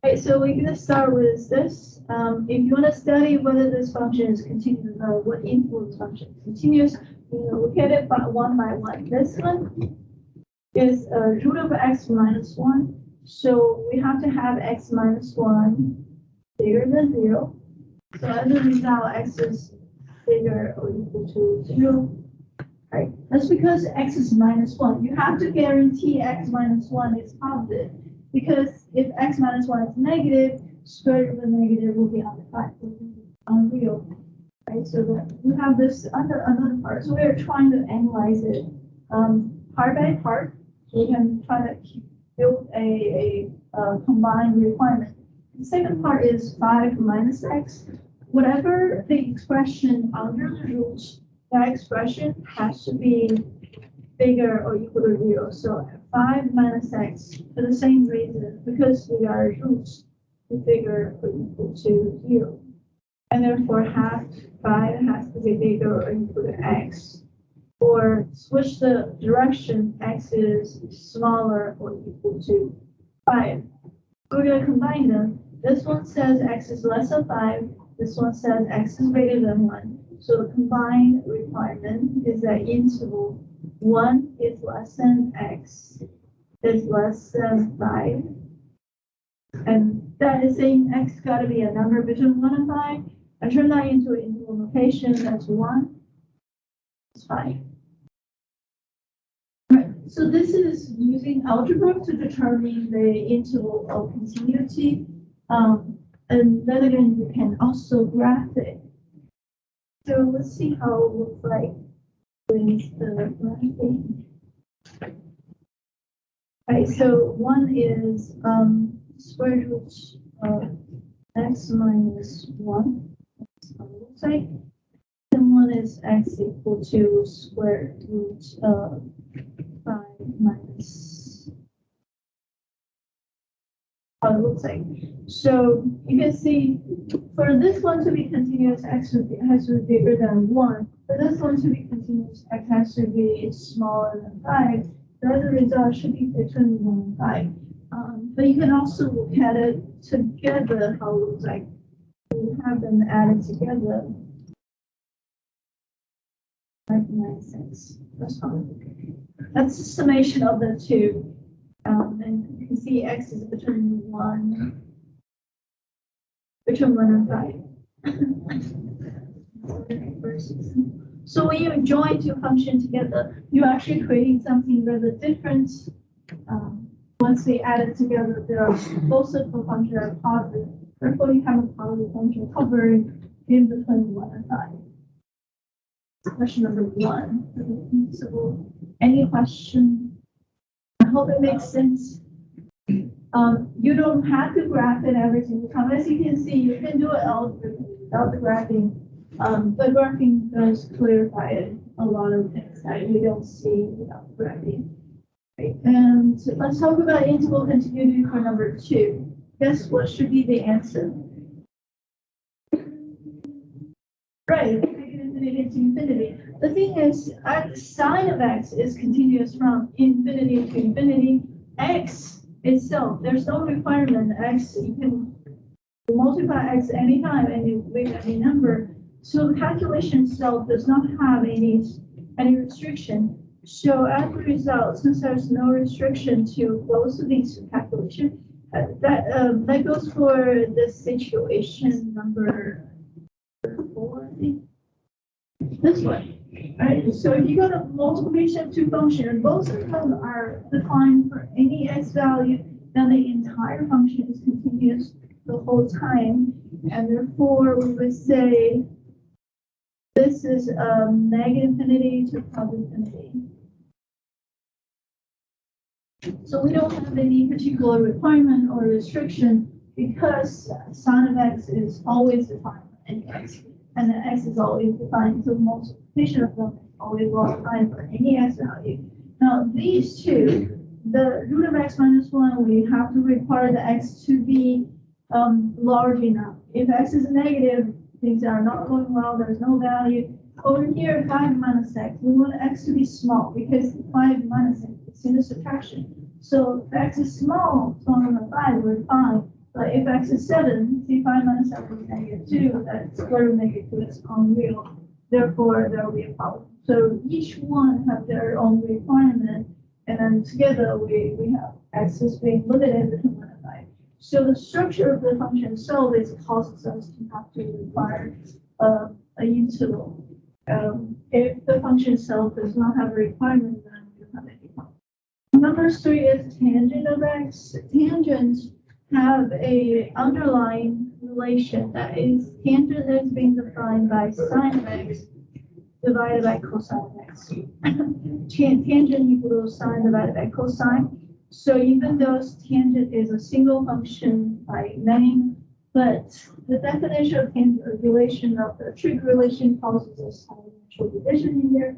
Okay, so we're going to start with this. If you want to study whether this function is continuous or what influence function is continuous, we're going to look at it one by one. This one is root of x minus 1. So we have to have x minus 1 bigger than 0. So as a result, x is bigger or equal to 0. Right? That's because x is minus 1. You have to guarantee x minus 1 is positive. Because if x minus 1 is negative, square root of the negative will be unreal. Right? So that we have this another part. So we are trying to analyze it part by part. We can try to build a combined requirement. The second part is 5 minus x. Whatever the expression under the root, that expression has to be bigger or equal to 0. So 5 minus x for the same reason, because we are roots, is bigger or equal to 0. And therefore, 5 has to be bigger or equal to x. Or switch the direction, x is smaller or equal to 5. We're going to combine them. This one says x is less than 5. This one says x is greater than 1. So the combined requirement is that interval 1 is less than x is less than 5. And that is saying x got to be a number between 1 and 5. I turn that into an interval notation. That's 1. It's 5. Right. So this is using algebra to determine the interval of continuity. And then again, you can also graph it. So let's see how it looks like with the graphing. Right, so one is square root of x minus 1. That's how it looks like. And one is x equal to square root of 5 minus how it looks like. So you can see for this one to be continuous, x has to be bigger than 1. For this one to be continuous, x has to be smaller than 5. The other result should be between 1 and 5. But you can also look at it together, how it looks like. You have them added together. 596. That's fine. That's the summation of the two. And you can see x is between 1 and 5. So when you join two functions together, you're actually creating something rather different. Once they add it together, there are both of the functions are positive. Therefore, you have a positive function covering in between 1 and 5. Question number 1. So, any question? I hope it makes sense. You don't have to graph it every single time. As you can see, you can do it without the graphing. The graphing does clarify a lot of things that you don't see without the graphing. Right. And let's talk about interval continuity for number 2. Guess what should be the answer? Right, infinity to infinity. The thing is, sine of x is continuous from infinity to infinity. X itself, there's no requirement. X, you can multiply x anytime and with any number. So the calculation itself does not have any restriction. So as a result, since there's no restriction to both of these calculations, that goes for the situation number 4, I think. This one, right? So if you got a multiplication of two functions, both of them are defined for any x value, then the entire function is continuous the whole time, and therefore we would say this is negative infinity to positive infinity. So we don't have any particular requirement or restriction because sine of x is always defined for any x, and the x is always defined, so multiplication of them is always well defined for any x value. Now these two, the root of x minus 1, we have to require the x to be large enough. If x is negative, things are not going well, there's no value. Over here, 5 minus x, we want x to be small because 5 minus x is in the subtraction. So if x is small, smaller than 5, we're fine. But if x is 7, see 5 minus 7 is negative 2, that square root of negative 2 is unreal. Therefore, there will be a problem. So each one have their own requirement, and then together we have x is being limited between 1 and 5. So the structure of the function itself is causes us to have to require an interval. If the function itself does not have a requirement, then we don't have any problem. Number 3 is tangent of x. Tangents have a underlying relation, that is, tangent is being defined by sine of x divided by cosine of x. Tangent equals sine divided by cosine. So even though tangent is a single function by name, but the definition of tangent relation of the trig relation causes us exponential division in there.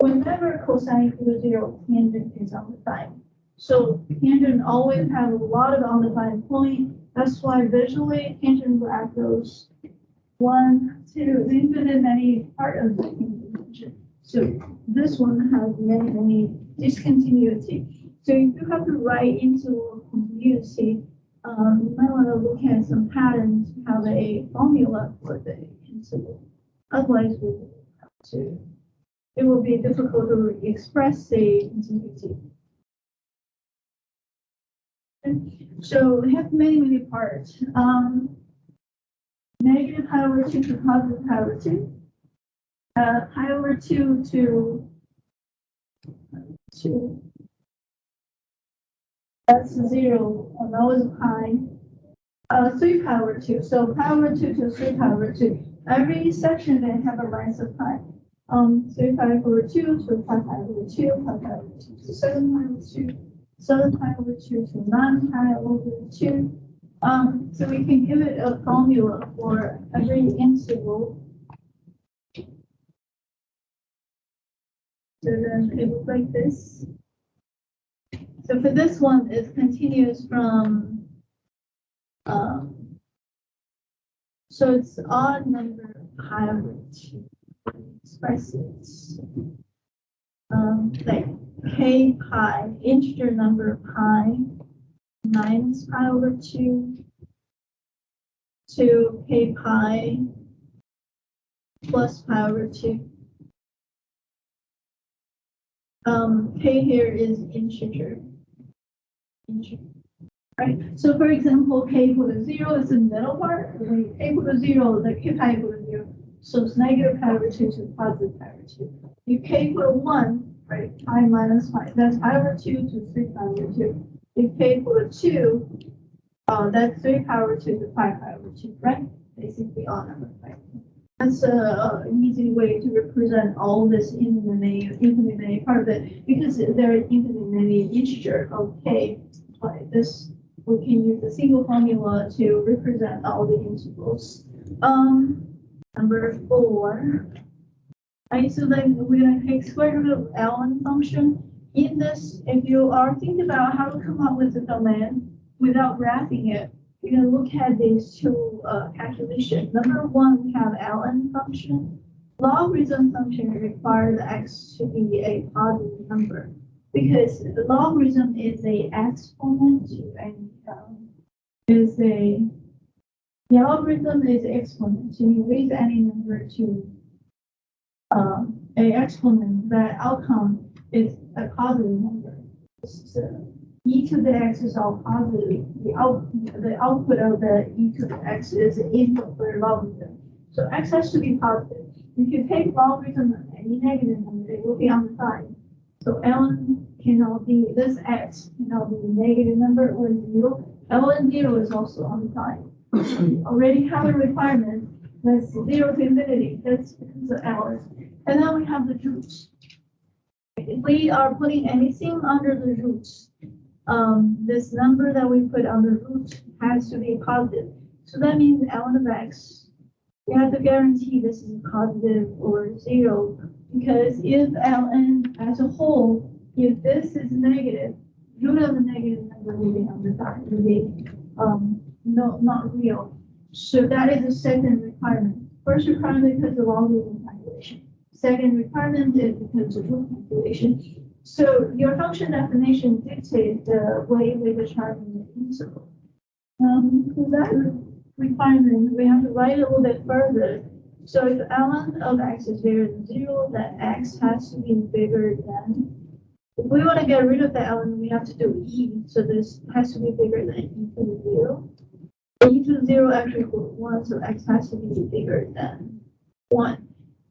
Whenever cosine equals 0, tangent is undefined. So tangent always have a lot of undefined points. That's why visually tangent graph goes 1, 2, infinite many part of the tangent function. So this one has many discontinuity. So if you have to write into continuity, you might want to look at some patterns, have a formula for the interval. Otherwise, it will be difficult to express the continuity. So we have many parts. Negative pi over 2 to positive pi over 2. Pi over 2 to that's 0, and that was pi. 3 pi over 2. So pi over 2 to 3 pi over 2. Every section they have a length of pi. 3 pi over 2 to 5 pi over 2, 5 pi over 2 to 7 pi over 2, 7 pi over 2 to 9 pi over 2. So we can give it a formula for every interval. So then it looks like this. So for this one, it's continuous from So it's odd number pi over 2 express it. Like k pi, integer number pi minus pi over 2 to k pi plus pi over 2. K here is integer. Right? So for example, k equal to 0 is the middle part. When k equal to 0, the k pi equal to 0. So it's negative pi over 2 to positive pi over 2. If k equal to 1, right, pi minus pi, that's pi over 2 to 3 pi over 2. If k equal to 2, that's 3 pi over 2 to 5 pi over 2, right? Basically all numbers, right? That's an easy way to represent all this infinite many part of it, because there are infinite many integer of k. Like this, we can use a single formula to represent all the intervals. Number 4. Right, so then we're going to take square root of ln function. In this, if you are thinking about how to come up with the domain without graphing it, you're going to look at these two calculations. Number 1, we have ln function. Logarithm function requires x to be a positive number, because the logarithm is a exponent and the logarithm is exponent. So you raise any number to a exponent, the outcome is a positive number. So e to the x is all positive. The output of the e to the x is input for the logarithm. So x has to be positive. If you take logarithm of any negative number, it will be on the side. So ln cannot be, this x cannot be a negative number or 0. ln 0 is also on the side. We already have a requirement that's 0 to infinity. That's because of ln. And then we have the roots. If we are putting anything under the roots, this number that we put under root has to be positive. So that means ln of x, we have to guarantee this is positive or 0, because if ln as a whole, if this is negative, root of the negative number will be on the side, will be not real. So that is the second requirement. First requirement because of logarithm calculation. Second requirement is because of root calculation. So your function definition dictates the way we determine the interval. For that requirement, we have to write a little bit further. So if ln of x is bigger than 0, then x has to be bigger than. If we want to get rid of the ln, we have to do e. So this has to be bigger than e to the 0. E to the 0 actually equals 1, so x has to be bigger than 1.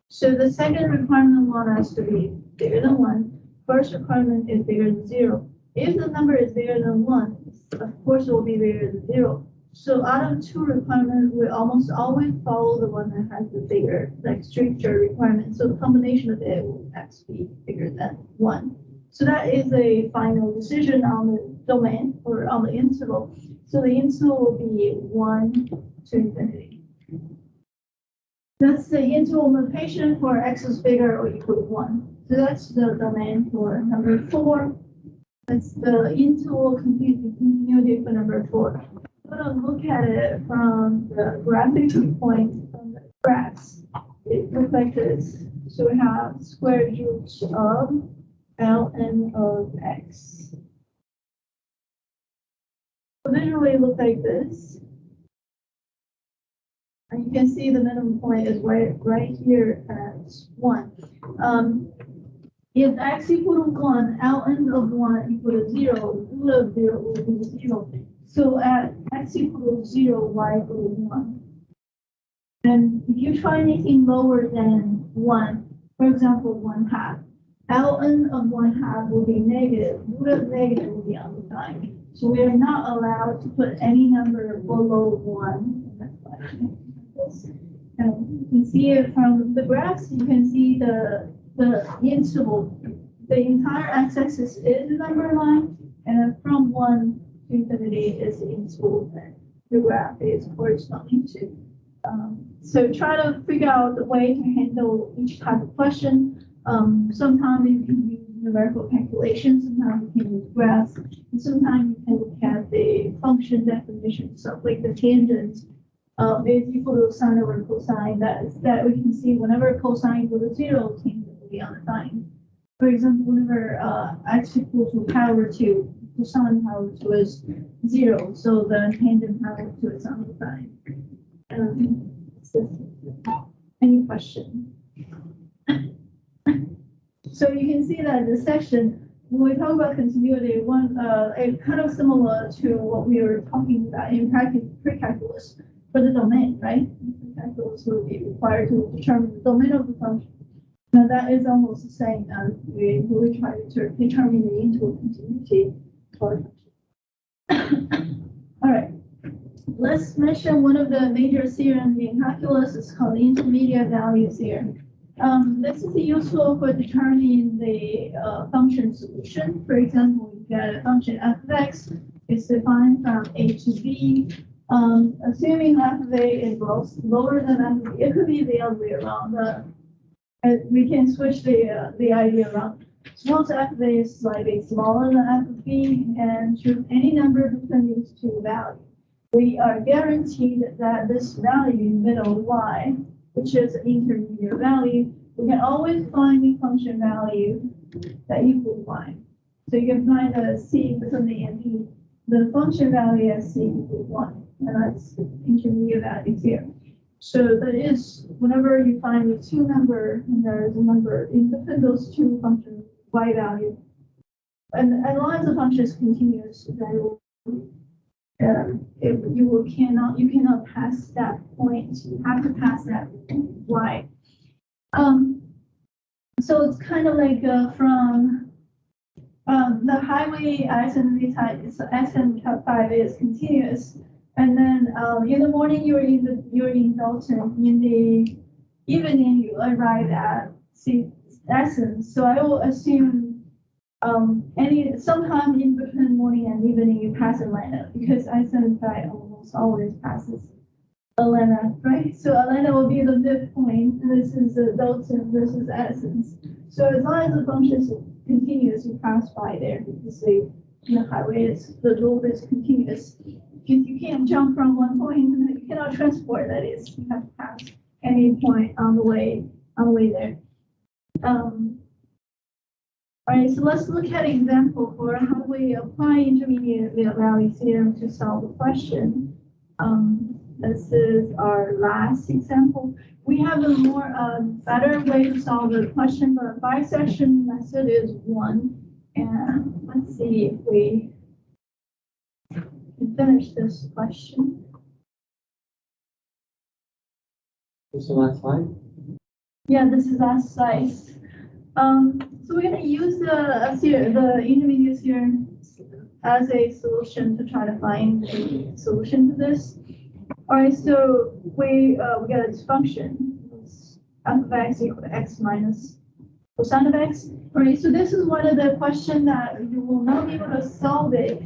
So the second requirement 1 has to be bigger than 1. First requirement is bigger than 0. If the number is bigger than 1, of course it will be bigger than 0. So out of 2 requirements, we almost always follow the one that has the bigger, like stricter requirement. So the combination of it will have to be bigger than 1. So that is a final decision on the domain or on the interval. So the interval will be 1 to infinity. That's the interval notation for x is bigger or equal to 1. So that's the domain for number 4. That's the interval continuity for number 4. I'm going to look at it from the graphic viewpoint from the graphs. It looks like this. So we have square root of ln of x. So visually it looks like this. And you can see the minimum point is right here at 1. If x equal to 1, ln of 1 equal to 0, root of 0 will be 0. So at x equal to 0, y equal to 1. And if you try anything lower than 1, for example, 1/2, ln of 1/2 will be negative. Root of negative will be on the side. So we are not allowed to put any number below 1. And you can see it from the graphs. You can see the interval. The entire x-axis is the number line, and then from 1 to infinity is the interval that the graph is corresponding to. So try to figure out the way to handle each type of question. Sometimes you can use numerical calculations. Sometimes you can use graphs, and sometimes you can look at the function definition. So like the tangent is equal to sine over cosine. That we can see whenever cosine equals to 0, tangent will be undefined. For example, whenever x equals to power 2, cosine power 2 is 0, so the tangent power 2 is undefined. Any question? So you can see that the section, when we talk about continuity, it's kind of similar to what we were talking about in pre-calculus for the domain, right? Pre-calculus will be required to determine the domain of the function. Now that is almost the same as we try to determine the interval continuity for a function. All right. Let's mention one of the major theorems in calculus. It's called the intermediate value theorem. This is useful for determining the function solution. For example, you get a function f of x is defined from a to b. Assuming f of a is lower than f of b, it could be the other way around. We can switch the idea around. Suppose f of a is slightly smaller than f of b, and choose any number between these two values. We are guaranteed that this value in the middle, y, which is an intermediate value, we can always find the function value that equals y. So you can find the c between a and b, the function value as c equals 1, and that's the intermediate value here. So that is, whenever you find the two number, and there is a number in between those two functions, y value, and as long as the function is continuous, then you cannot pass that point. You have to pass that y. So it's kind of like from the highway identity type. So SN5 is continuous, and then in the morning you're in Dalton. In the evening you arrive at Essence. So I will assume sometime in between morning and evening you pass Atlanta, because I-75 almost always passes Atlanta, right? So Atlanta will be the midpoint, and this is Dalton versus Essence. So as long as the function is continuous, you pass by there, because the highway the loop is continuous. You can't jump from one point, and you cannot transport, that is. You have to pass any point on the way there. All right, so let's look at an example for how we apply intermediate value theorem to solve the question. This is our last example. We have a more better way to solve the question, but bisection method is one. And let's see if we can finish this question. This is the last slide? Yeah, this is last slide. So we're going to use the intermediate theorem as a solution to try to find a solution to this. All right, so we get this function, f of x equal to x minus cosine of x. All right, so this is one of the questions that you will not be able to solve it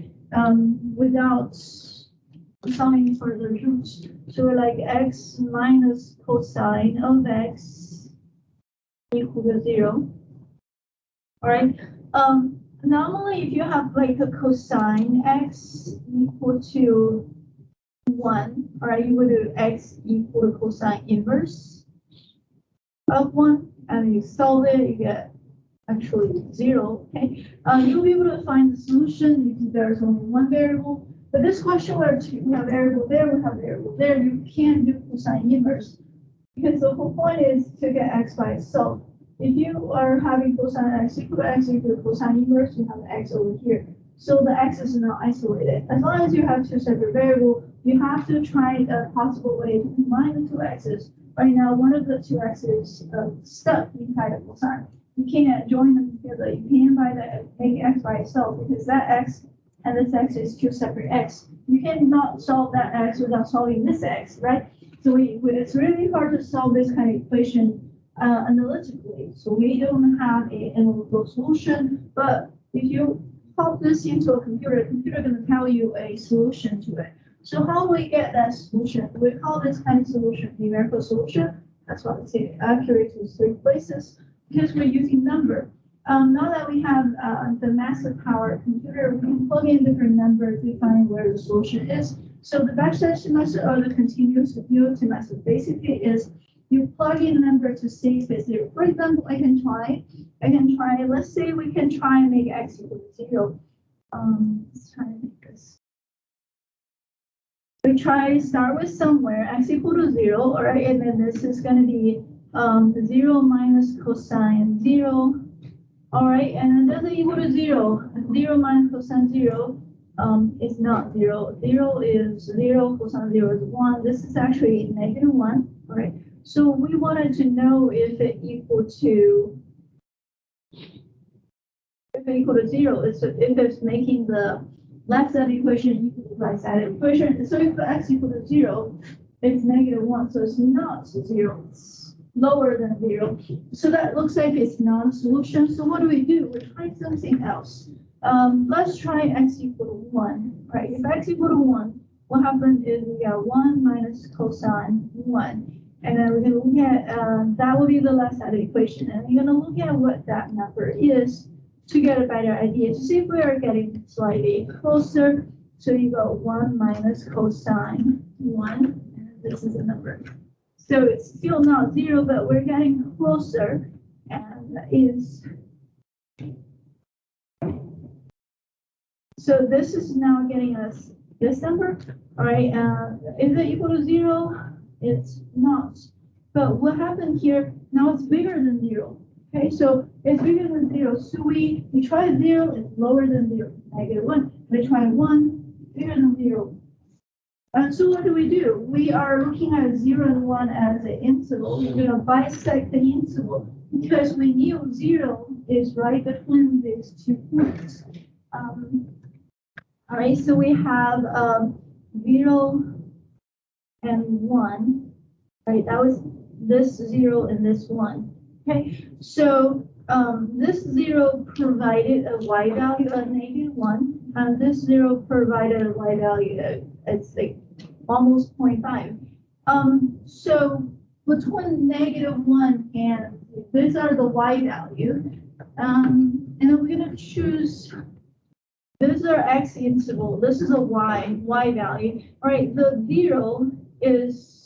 without solving for the roots. So we're like x minus cosine of x equal to 0. All right. Normally, if you have like a cosine x equal to 1, all right, you would do x equal to cosine inverse of 1, and you solve it, you get actually 0. Okay. You'll be able to find the solution because there's only one variable. But this question where we have variable there, we have variable there, you can't do cosine inverse, because the whole point is to get x by itself. If you are having cosine x equal to cosine inverse, you have x over here. So the x is not isolated. As long as you have two separate variables, you have to try a possible way to combine the two x's. Right now, one of the two x's is stuck inside of cosine. You can't join them together. You can't make x by itself, because that x and this x is two separate x. You cannot solve that x without solving this x, right? So it's really hard to solve this kind of equation analytically. So we don't have an analytical solution, but if you pop this into a computer, the computer is going to tell you a solution to it. So how do we get that solution? We call this kind of solution numerical solution. That's why I say accurate in 3 places, because we're using number. now that we have the massive power computer, we can plug in different numbers to find where the solution is. So the backslash method or the continuous utility method basically is you plug in a number to see if it's zero. For example, I can try, let's say we can try and make x equal to 0. Let's try and make this. We try start with somewhere, x equal to 0, all right, and then this is going to be 0 minus cosine 0. All right, and then doesn't equal to 0. 0 minus cosine 0 is not 0. 0 is 0, cosine 0 is 1. This is actually negative 1. All right, so we wanted to know if it equal to 0. If it's making the left side equation equal to right side equation. So if x equal to 0, it's negative 1. So it's not 0. It's lower than 0. So that looks like it's not a solution. So what do? We try something else. Let's try x equal to 1. Right? If x equal to 1, what happens is we got 1 minus cosine 1. And then we're going to look at, that will be the left side of the equation. And we're going to look at what that number is to get a better idea, to see if we are getting slightly closer. So you go 1 minus cosine 1, and this is the number. So it's still not 0, but we're getting closer, and that is, so this is now getting us this number. All right, is it equal to 0? It's not. But what happened here, now it's bigger than 0. Okay, so it's bigger than 0. So we try 0, it's lower than 0, negative 1. We try 1, bigger than 0. And so what do? We are looking at 0 and 1 as an interval. We're going to bisect the interval because we knew 0 is right between these 2 points. All right, so we have 0 and 1, right? That was this 0 and this 1. Okay, so this 0 provided a y value of negative 1, and this 0 provided a y value of, it's like almost 0.5. So between negative 1 and these are the y value, and then we're going to choose. These are x interval. This is a y value. All right, the 0 is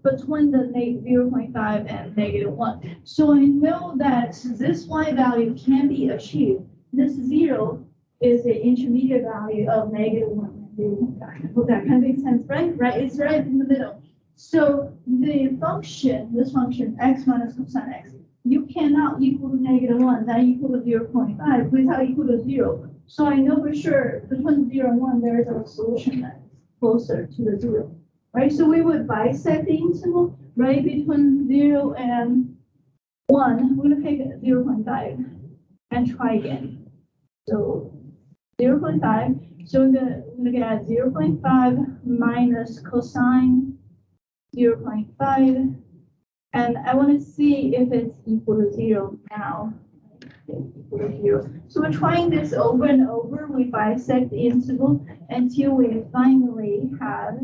between the 0.5 and negative 1. So I know that this y value can be achieved. This 0 is the intermediate value of negative 1 and 0.5. Hope that kind of makes sense, right? Right, it's right in the middle. So the function, this function, x minus cosine x, you cannot equal to negative 1, that equal to 0.5 without equal to 0. So I know for sure between 0 and 1, there is a solution that's closer to the 0. Right, so we would bisect the interval right between 0 and 1. We're going to take 0.5 and try again. So 0.5. So we're going to get 0.5 minus cosine 0.5. And I want to see if it's equal to 0 now. Equal to 0. So we're trying this over and over. We bisect the interval until we finally have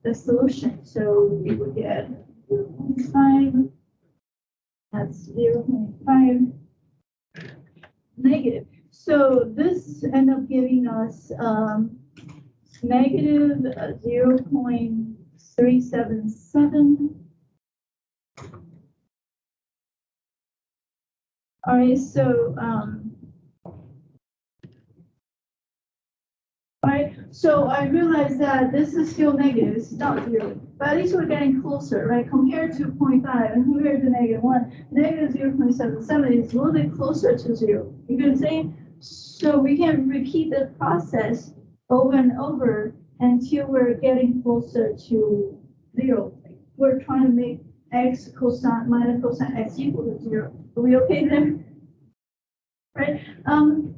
the solution. So we would get 0.5, that's 0.5 negative. So this end up giving us negative 0.377. All right, so so I realized that this is still negative, it's not 0, but at least we're getting closer, right? Compared to 0.5 and compared to negative 1, negative 0.77 is a little bit closer to 0. You get what I'm saying? So we can repeat the process over and over until we're getting closer to 0. We're trying to make x cosine minus cosine x equal to 0. Are we okay there? Right.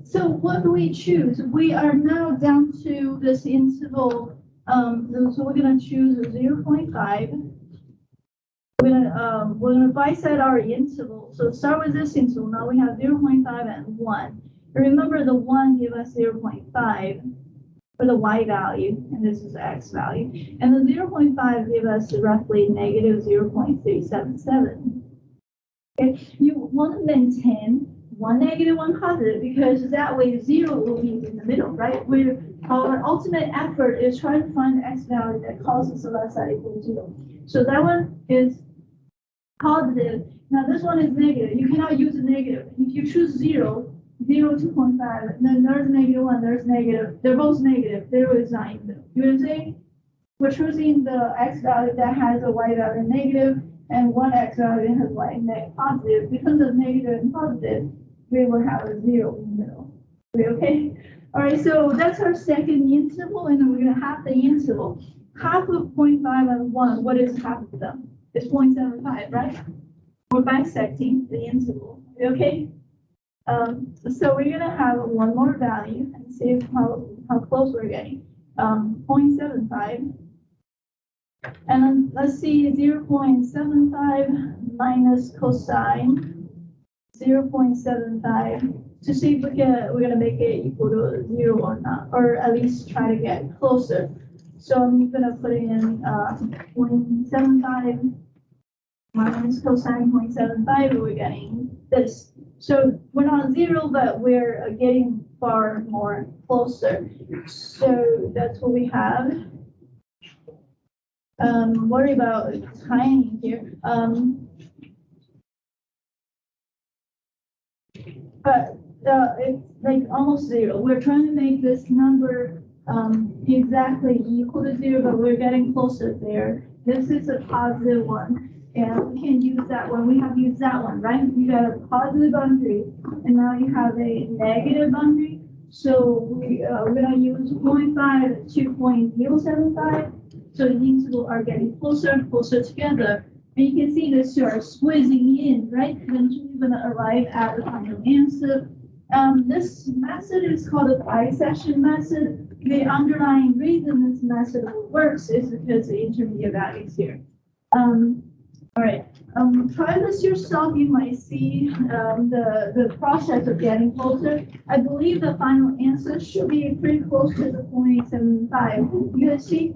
So what do we choose? We are now down to this interval. So we're going to choose 0.5. We're gonna bisect our interval. So start with this interval. Now we have 0.5 and 1. Remember the 1 give us 0.5 for the y value, and this is the x value. And the 0.5 give us roughly negative 0.377. Okay. want to maintain one negative, one positive, because that way 0 will be in the middle, right? Our ultimate effort is trying to find the x value that causes the left side equal to 0. So that one is positive. Now this one is negative. You cannot use a negative. If you choose 0, 0 to 0.5, then there's negative 1, there's negative. They're both negative. 0 is not in the middle. You know what I'm saying? We're choosing the x value that has a y value negative and one x value that has y positive. Because of negative and positive, we will have a 0 in the middle. Are we okay? All right, so that's our second interval, and then we're going to have the interval. Half of 0.5 and 1, what is half of them? It's 0.75, right? We're bisecting the interval. Are we okay? So we're going to have one more value and see how close we're getting. 0.75. And then let's see 0.75 minus cosine 0.75 to see if we're going to make it equal to 0 or not, or at least try to get closer. So I'm going to put in 0.75 minus cosine 0.75, and we're getting this. So we're not 0, but we're getting far more closer. So that's what we have. Worry about timing here. But it's like almost 0. We're trying to make this number exactly equal to 0, but we're getting closer there. This is a positive one, and we can use that one. We have used that one, right? You got a positive boundary, and now you have a negative boundary. So we're going to use 0.5 to 0.075. So the intervals are getting closer and closer together. And you can see this, you are squeezing in, right? Eventually you're going to arrive at the final answer. This method is called a bisection method. The underlying reason this method works is because the intermediate value is here. All right, try this yourself. You might see the process of getting closer. I believe the final answer should be pretty close to the 0.75. You can see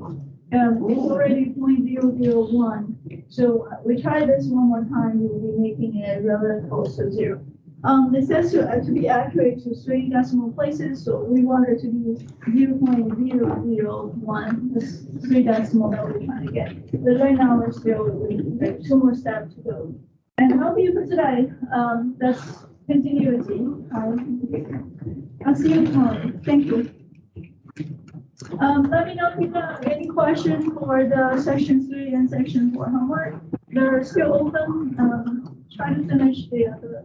it's already 0.001. So we try this one more time. We will be making it relatively close to 0. It says to be accurate to 3 decimal places, so we want it to be 0.001. This 3 decimal that we're trying to get. But right now we're still with 2 more steps to go. And that'll be it for today. That's continuity. I'll see you tomorrow. Thank you. Let me know if you have any questions for the section 3 and section 4 homework. They're still open. Try to finish the other.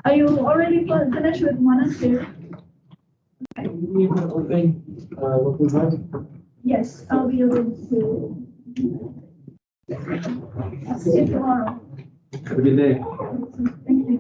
Are you already finished with 1 and 2? Okay. Yes, I'll be able to. I'll see you tomorrow. Have a good day. Thank you.